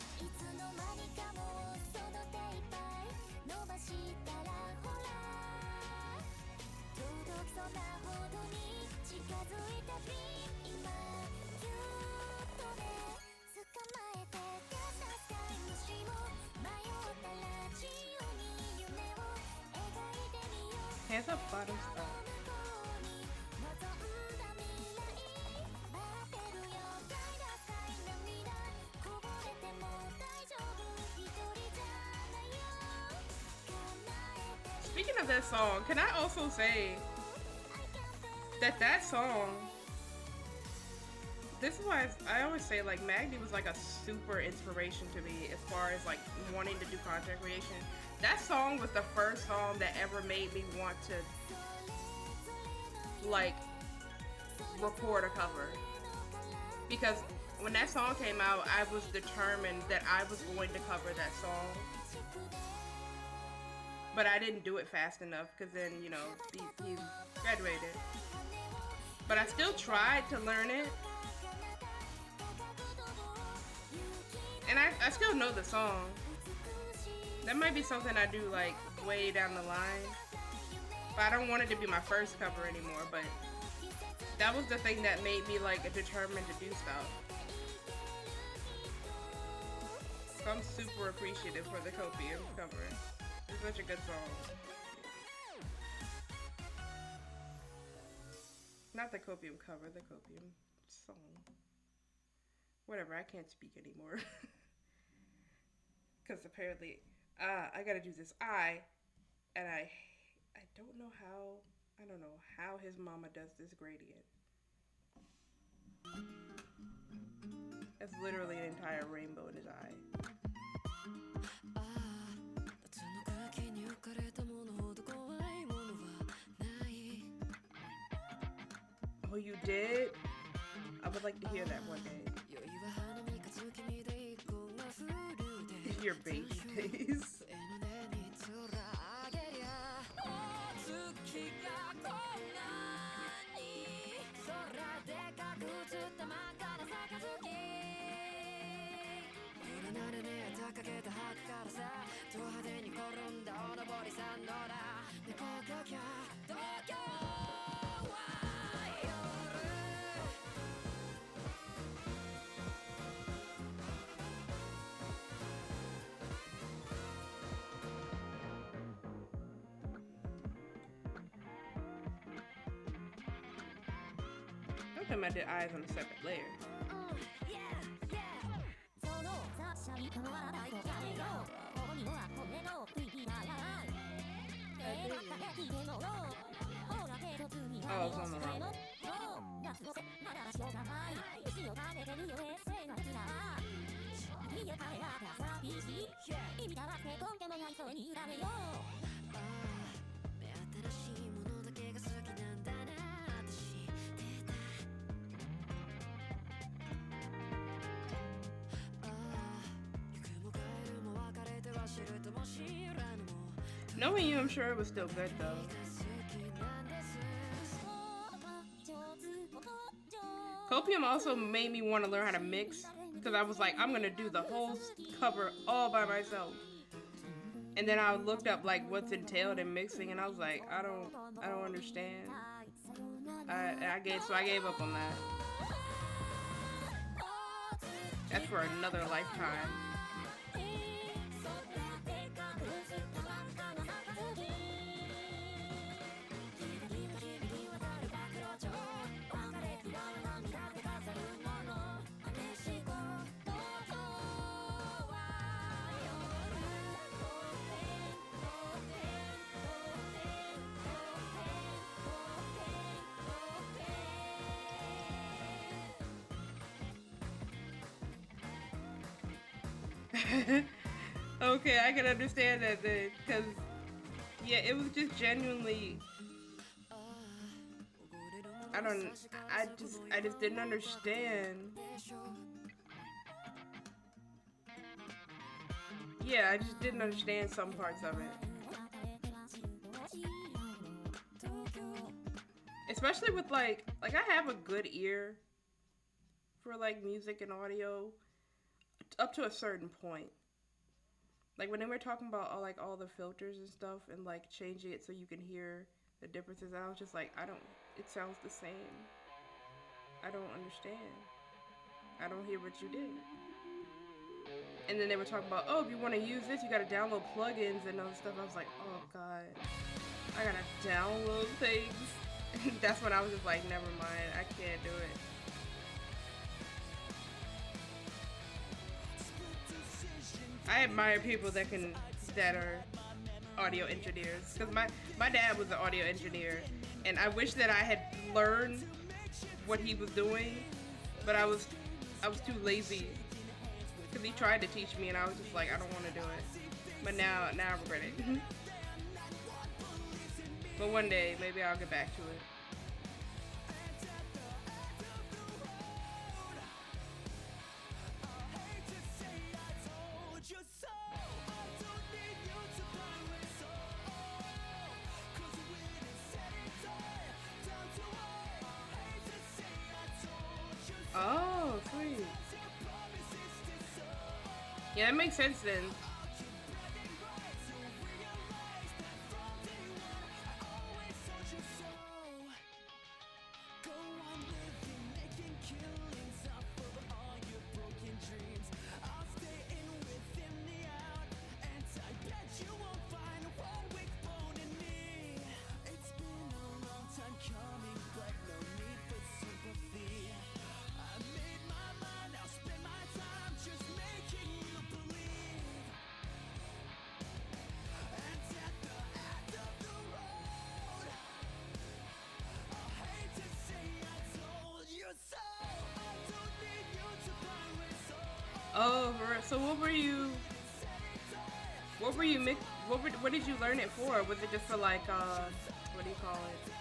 Hands up, bottoms up. Speaking of that song, can I also say that song, this is why I always say, like, Magdi was like a super inspiration to me as far as like wanting to do content creation. That song was the first song that ever made me want to like record a cover, because when that song came out, I was determined that I was going to cover that song, but I didn't do it fast enough because then, you know, he graduated. but I still tried to learn it. And I still know the song. That might be something I do like way down the line. But I don't want it to be my first cover anymore. But that was the thing that made me like determined to do stuff. So I'm super appreciative for the Copium cover. It's such a good song. Not the Copium cover, the Copium song. Whatever, I can't speak anymore. Because apparently, I gotta do this and I don't know how, I don't know how his mama does this gradient. That's literally an entire rainbow in his eye. Oh, you did? I would like to hear that one day. Your baby days. Sometimes I did eyes on a separate layer. Oh, it's on the wrong one. Knowing you, I'm sure it was still good though. Copium also made me want to learn how to mix because I was like, I'm gonna do the whole cover all by myself. And then I looked up like what's entailed in mixing, and I was like, I don't understand. I gave up on that. That's for another lifetime. Okay, I can understand that then, because yeah, it was just genuinely, I just didn't understand. Yeah, I just didn't understand some parts of it. Especially with like I have a good ear for like music and audio up to a certain point. Like when they were talking about all the filters and stuff and like changing it so you can hear the differences, I was just like, it sounds the same. I don't understand. I don't hear what you did. And then they were talking about, oh, if you want to use this, you gotta download plugins and other stuff. I was like, oh god, I gotta download things. That's when I was just like, never mind, I can't do it. I admire people that are audio engineers, because my dad was an audio engineer, and I wish that I had learned what he was doing, but I was too lazy, because he tried to teach me and I was just like, I don't want to do it. But now I regret it. But one day maybe I'll get back to it. Yeah, that makes sense then. Oh, so what were you mix? What did you learn it for? Was it just for like what do you call it?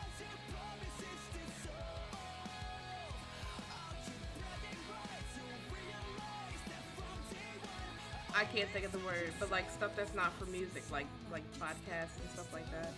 I can't think of the word, but like stuff that's not for music, like podcasts and stuff like that.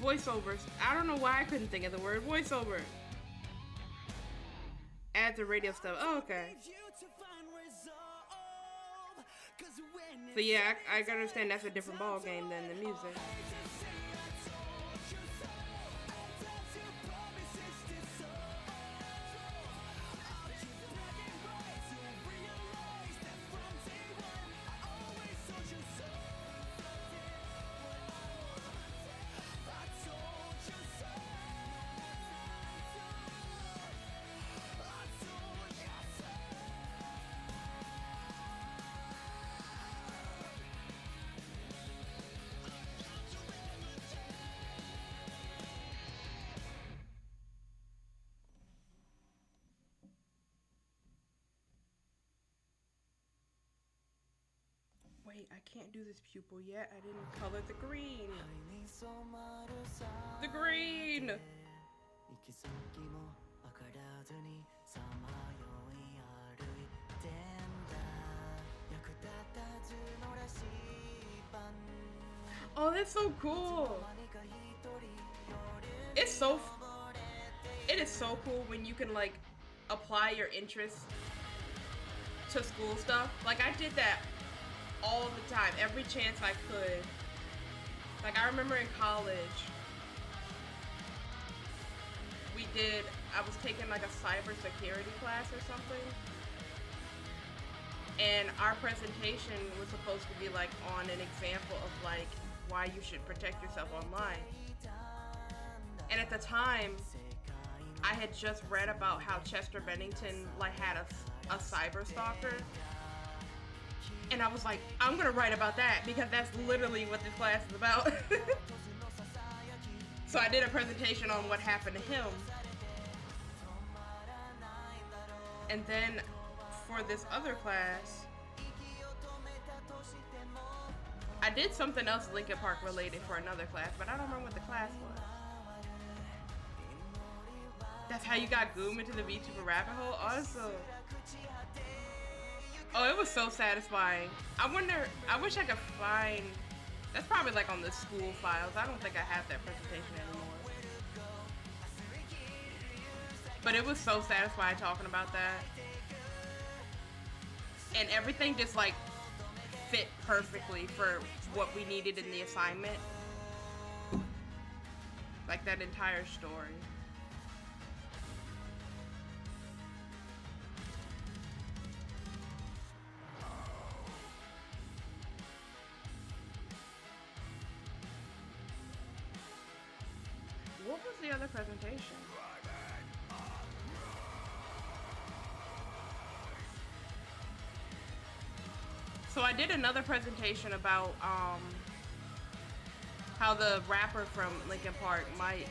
Voiceovers. I don't know why I couldn't think of the word voiceover. Add to radio stuff. Oh, okay. So yeah, I can understand that's a different ball game than the music. Wait, I can't do this pupil yet. I didn't color the green. The green! Oh, that's so cool. It's so it is so cool when you can like apply your interests to school stuff. Like I did that all the time, every chance I could. Like I remember in college, I was taking like a cybersecurity class or something. And our presentation was supposed to be like on an example of like why you should protect yourself online. And at the time, I had just read about how Chester Bennington like had a cyber stalker. And I was like, I'm gonna write about that because that's literally what this class is about. So I did a presentation on what happened to him. And then for this other class, I did something else Linkin Park related for another class, but I don't remember what the class was. That's how you got Goom into the VTuber rabbit hole? Awesome. Oh, it was so satisfying. I wish I could find, that's probably like on the school files. I don't think I have that presentation anymore. But it was so satisfying talking about that. And everything just like fit perfectly for what we needed in the assignment. Like that entire story. What was the other presentation? So I did another presentation about how the rapper from Linkin Park, Mike,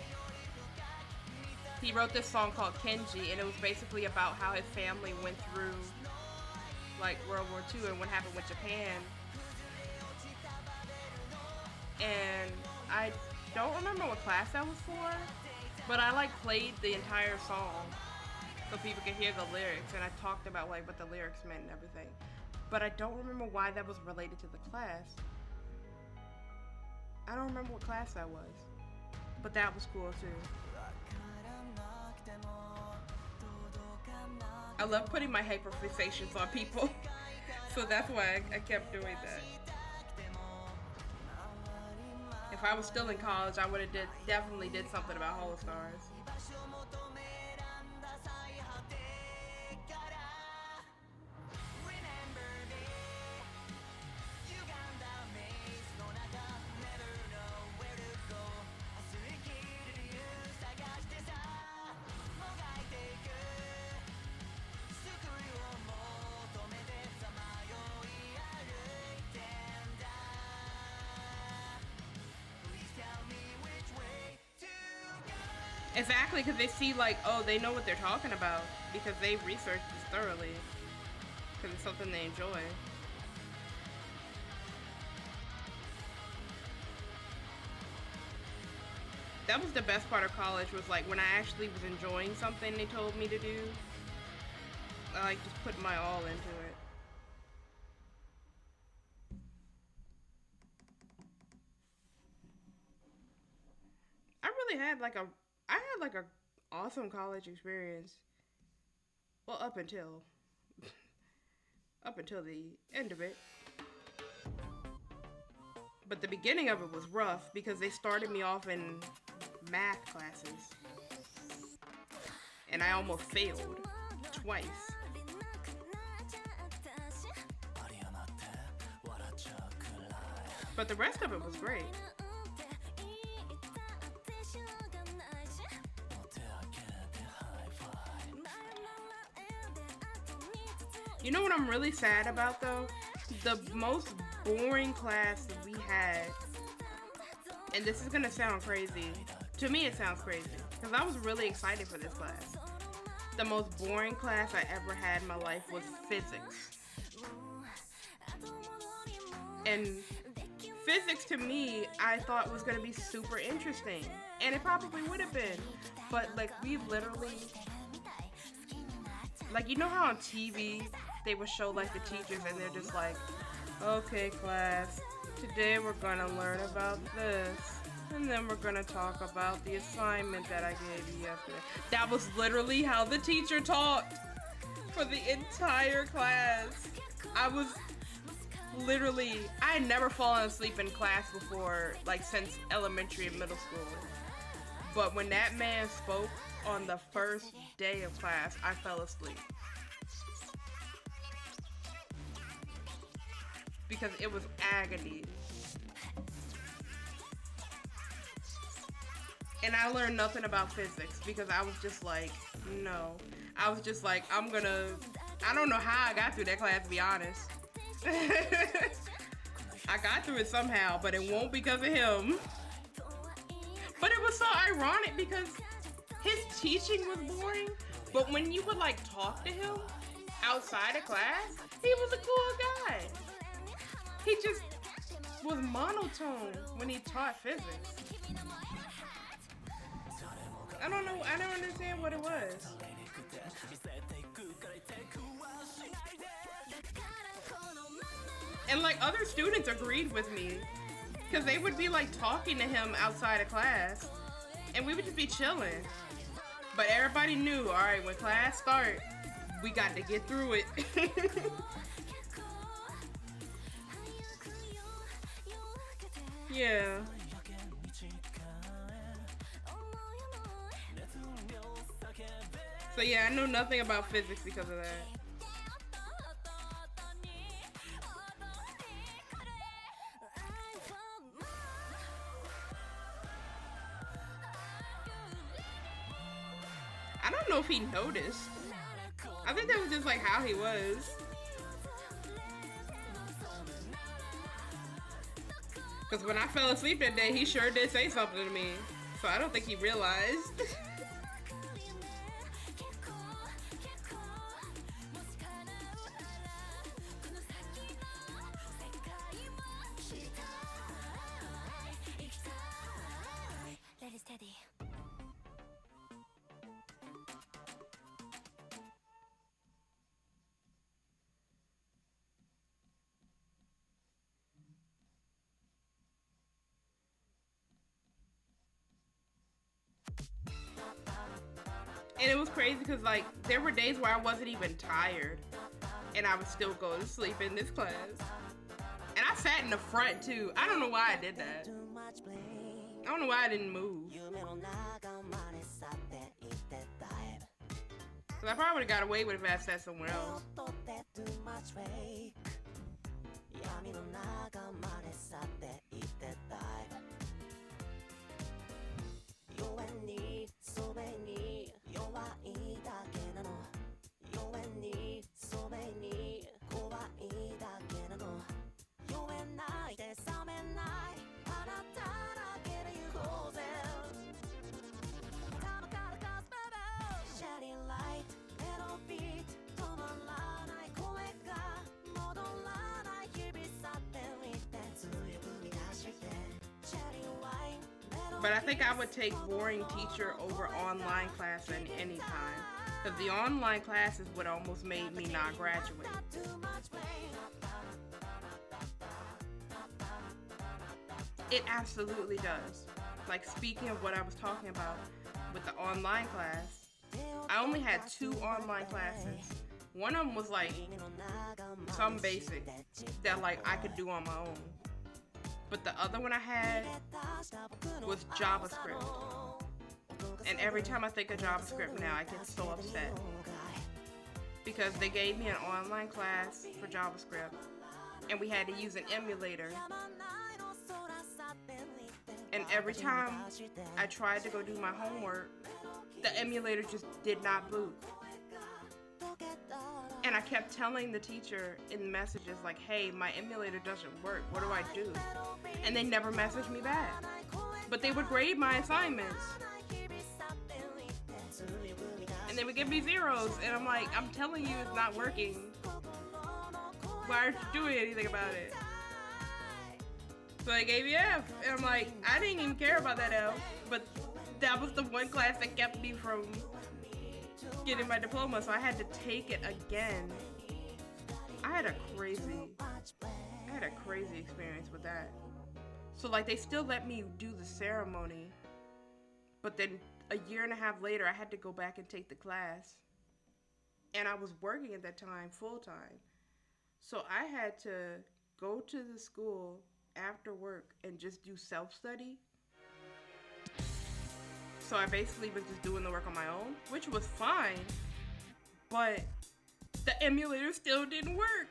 he wrote this song called Kenji, and it was basically about how his family went through like World War II and what happened with Japan. And I don't remember what class that was for, but I like played the entire song so people could hear the lyrics, and I talked about like what the lyrics meant and everything. But I don't remember why that was related to the class. I don't remember what class that was, but that was cool too. I love putting my hyperfixations on people, so that's why I kept doing that. If I was still in college, I would have definitely did something about Holostars. Exactly, because they see like, oh, they know what they're talking about because they've researched this thoroughly because it's something they enjoy. That was the best part of college, was like when I actually was enjoying something they told me to do. I like just put my all into it. I really had like a awesome college experience. Well, up until the end of it. But the beginning of it was rough because they started me off in math classes. And I almost failed twice. But the rest of it was great. You know what I'm really sad about though? The most boring class that we had, and this is gonna sound crazy. To me it sounds crazy, because I was really excited for this class. The most boring class I ever had in my life was physics. And physics to me, I thought was gonna be super interesting. And it probably would have been. But like we literally, like you know how on TV they would show like the teachers and they're just like, okay class, today we're gonna learn about this, and then we're gonna talk about the assignment that I gave you yesterday. That was literally how the teacher talked for the entire class. I was literally, I had never fallen asleep in class before, like since elementary and middle school. But when that man spoke on the first day of class, I fell asleep. Because it was agony. And I learned nothing about physics because I was just like, no. I was just like, I don't know how I got through that class, to be honest. I got through it somehow, but it won't because of him. But it was so ironic because his teaching was boring, but when you would like talk to him outside of class, he was a cool guy. He just was monotone when he taught physics. I don't know, I don't understand what it was. And like other students agreed with me because they would be like talking to him outside of class and we would just be chilling. But everybody knew, all right, when class starts, we got to get through it. Yeah. So yeah, I know nothing about physics because of that. I don't know if he noticed. I think that was just like how he was. Because when I fell asleep that day, he sure did say something to me. So I don't think he realized. And it was crazy because, like, there were days where I wasn't even tired and I would still go to sleep in this class. And I sat in the front too. I don't know why I did that. I don't know why I didn't move. Because I probably would have got away with it if I sat somewhere else. But I think I would take boring teacher over online class at any time. Because the online class is what almost made me not graduate. It absolutely does. Like, speaking of what I was talking about with the online class, I only had 2 online classes. One of them was like some basic that like I could do on my own. But the other one I had was JavaScript. And every time I think of JavaScript now, I get so upset. Because they gave me an online class for JavaScript, and we had to use an emulator. And every time I tried to go do my homework, the emulator just did not boot. And I kept telling the teacher in messages like, hey, my emulator doesn't work. What do I do? And they never messaged me back. But they would grade my assignments. And they would give me zeros. And I'm like, I'm telling you it's not working. Why aren't you doing anything about it? So they gave me F. And I'm like, I didn't even care about that F. But that was the one class that kept me from getting my diploma, so I had to take it again. I had a crazy experience with that. So like they still let me do the ceremony, but then a year and a half later I had to go back and take the class. And I was working at that time full time. So I had to go to the school after work and just do self-study. So I basically was just doing the work on my own, which was fine, but the emulator still didn't work.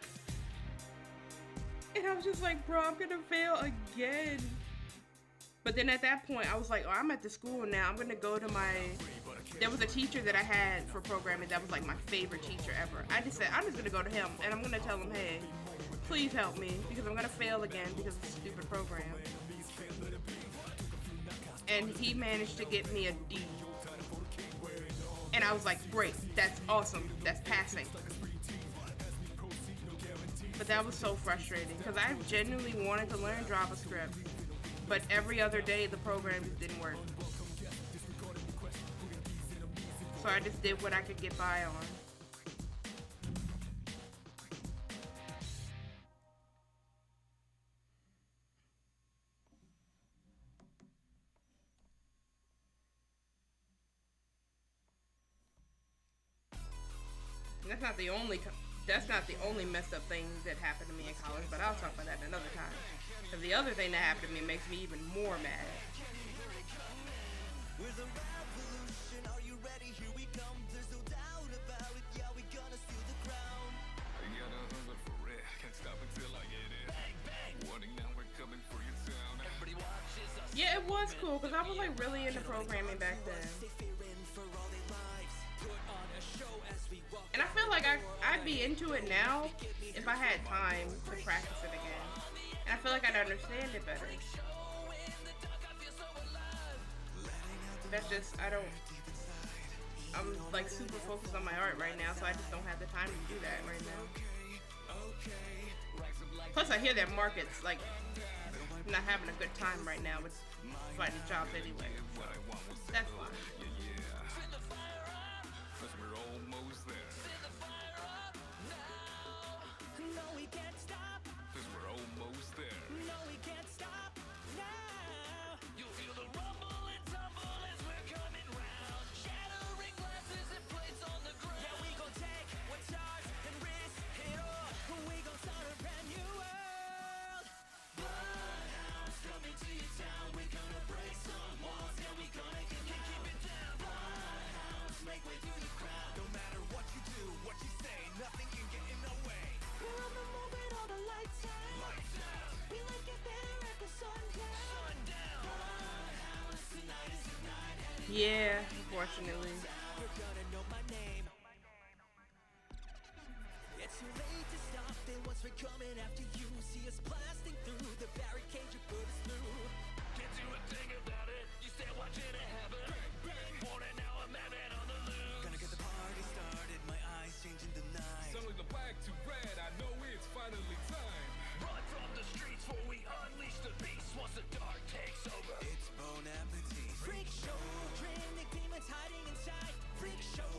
And I was just like, bro, I'm gonna fail again. But then at that point, I was like, oh, I'm at the school now. I'm gonna go to there was a teacher that I had for programming that was like my favorite teacher ever. I just said, I'm just gonna go to him and I'm gonna tell him, hey, please help me because I'm gonna fail again because of this stupid program. And he managed to get me a D. And I was like, great, that's awesome, that's passing. But that was so frustrating because I genuinely wanted to learn JavaScript, but every other day the program just didn't work. So I just did what I could get by on. That's not the only messed up thing that happened to me in college, but I'll talk about that another time. Because the other thing that happened to me makes me even more mad. Yeah, it was cool because I was like really into programming back then. And I feel like I'd be into it now if I had time to practice it again. And I feel like I'd understand it better. That's just, I'm like super focused on my art right now, so I just don't have the time to do that right now. Plus I hear that market's like not having a good time right now with finding jobs anyway. So that's why. Yeah, unfortunately. You're gonna know my name. It's too late to stop, then once we're coming after you. See us blasting through the barricade you put us through. Can't do a thing about it, you stand watching it happen. Warning now, a madman on the loose. Gonna get the party started, my eyes changing the night. Suddenly the black to red, I know it's finally time. Run from the streets for we unleash the beast once the dark takes over. It's Bon Appetit. Freak show, training demons hiding inside. Freak show,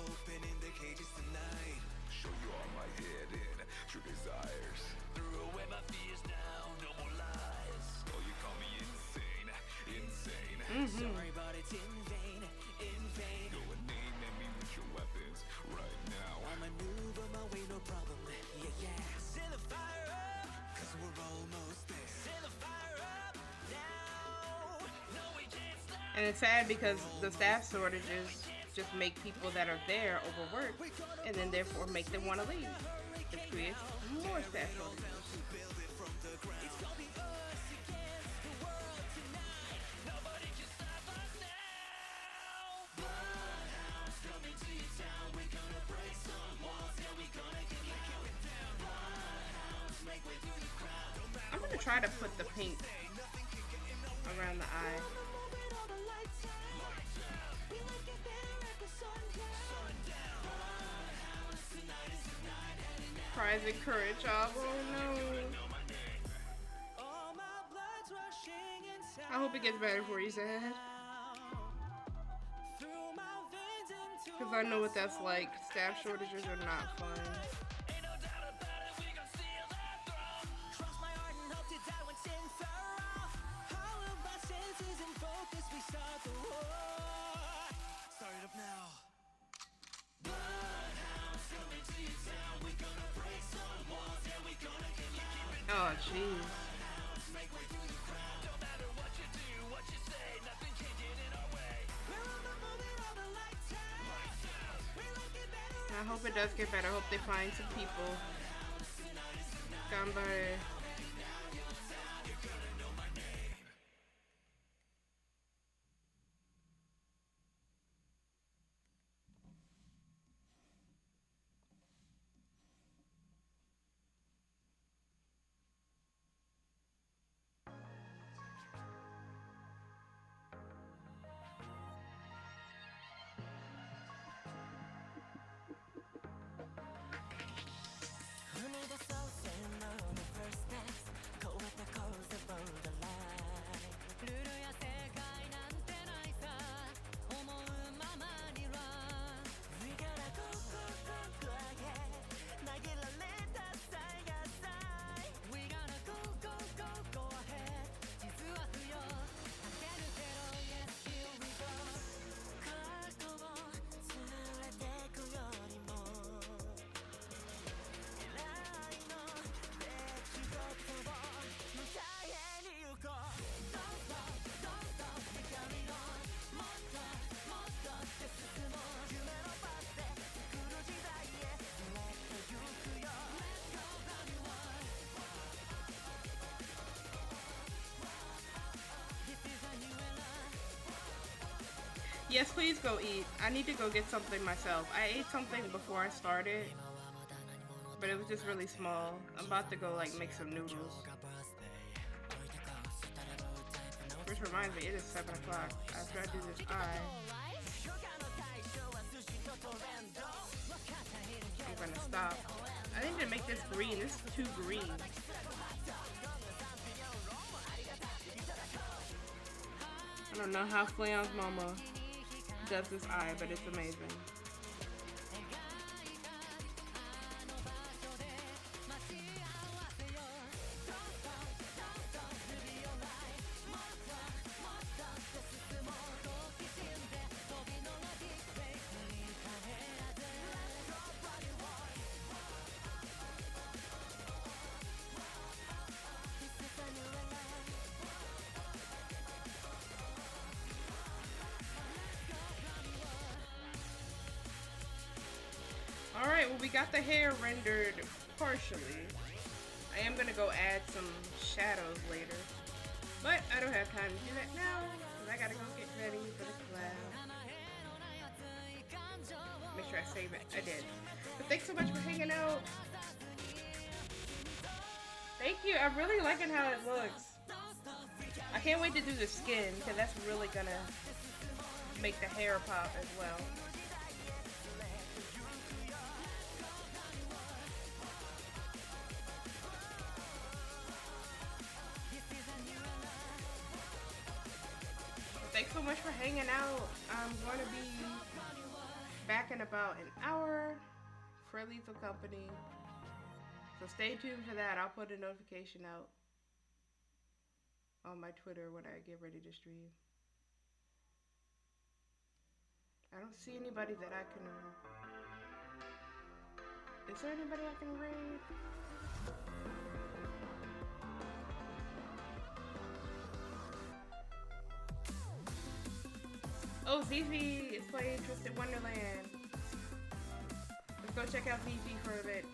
opening the cages tonight. Show you all my hidden true desires. Threw away my fears now, no more lies. Oh, you call me insane, insane. Sorry, but it's in vain, in vain. Go and name me with your weapons right now. I'll maneuver my way, no problem. Yeah, yeah. Set the fire up, cause we're almost there. Set the fire up now. No, we can't stop. And it's sad because the staff shortages just make people that are there overwork, and then therefore make them want to leave, which creates more staff shortages. Build it from the ground. It's gonna be us against the world tonight. Nobody can stop us now. Bloodhounds coming to your town. We're gonna break some walls. Yeah, we're gonna get it down. Bloodhounds make way through the crowd. I'm gonna try to put the pink around the eye. Private courage, oh no. I hope it gets better for you, Zad. Because I know what that's like. Staff shortages are not fun. Start up now. Bloodhounds coming to your town. We're gonna break some walls. Yeah, we're gonna get loud. Oh, jeez. Make way through the crowd. Don't matter what you do, what you say, nothing can get in our way. We're on the movie, all the lights out. We're looking better. I hope it does get better. I hope they find some people. Gambare. Yes, please go eat. I need to go get something myself. I ate something before I started, but it was just really small. I'm about to go like make some noodles. Which reminds me, it is 7 o'clock. After I do this eye, I'm gonna stop. I need to make this green. This is too green. I don't know how Flayon's mama does this eye, but it's amazing. Alright, well we got the hair rendered partially. I am gonna go add some shadows later. But I don't have time to do that now, because I gotta go get ready for the class. Make sure I save it. I did. But thanks so much for hanging out. Thank you. I'm really liking how it looks. I can't wait to do the skin because that's really gonna make the hair pop as well. Thanks so much for hanging out. I'm going to be back in about an hour for Lethal Company. So stay tuned for that. I'll put a notification out on my Twitter when I get ready to stream. I don't see anybody that I can... Is there anybody I can raid? Oh, ZZ is playing Twisted Wonderland. Let's go check out ZZ for a bit.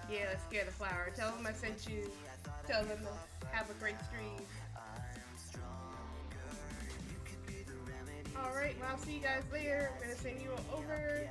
Yeah, let's scare the flower. Tell them I sent you. Tell them to have a great stream. Alright, well, I'll see you guys later. I'm gonna send you over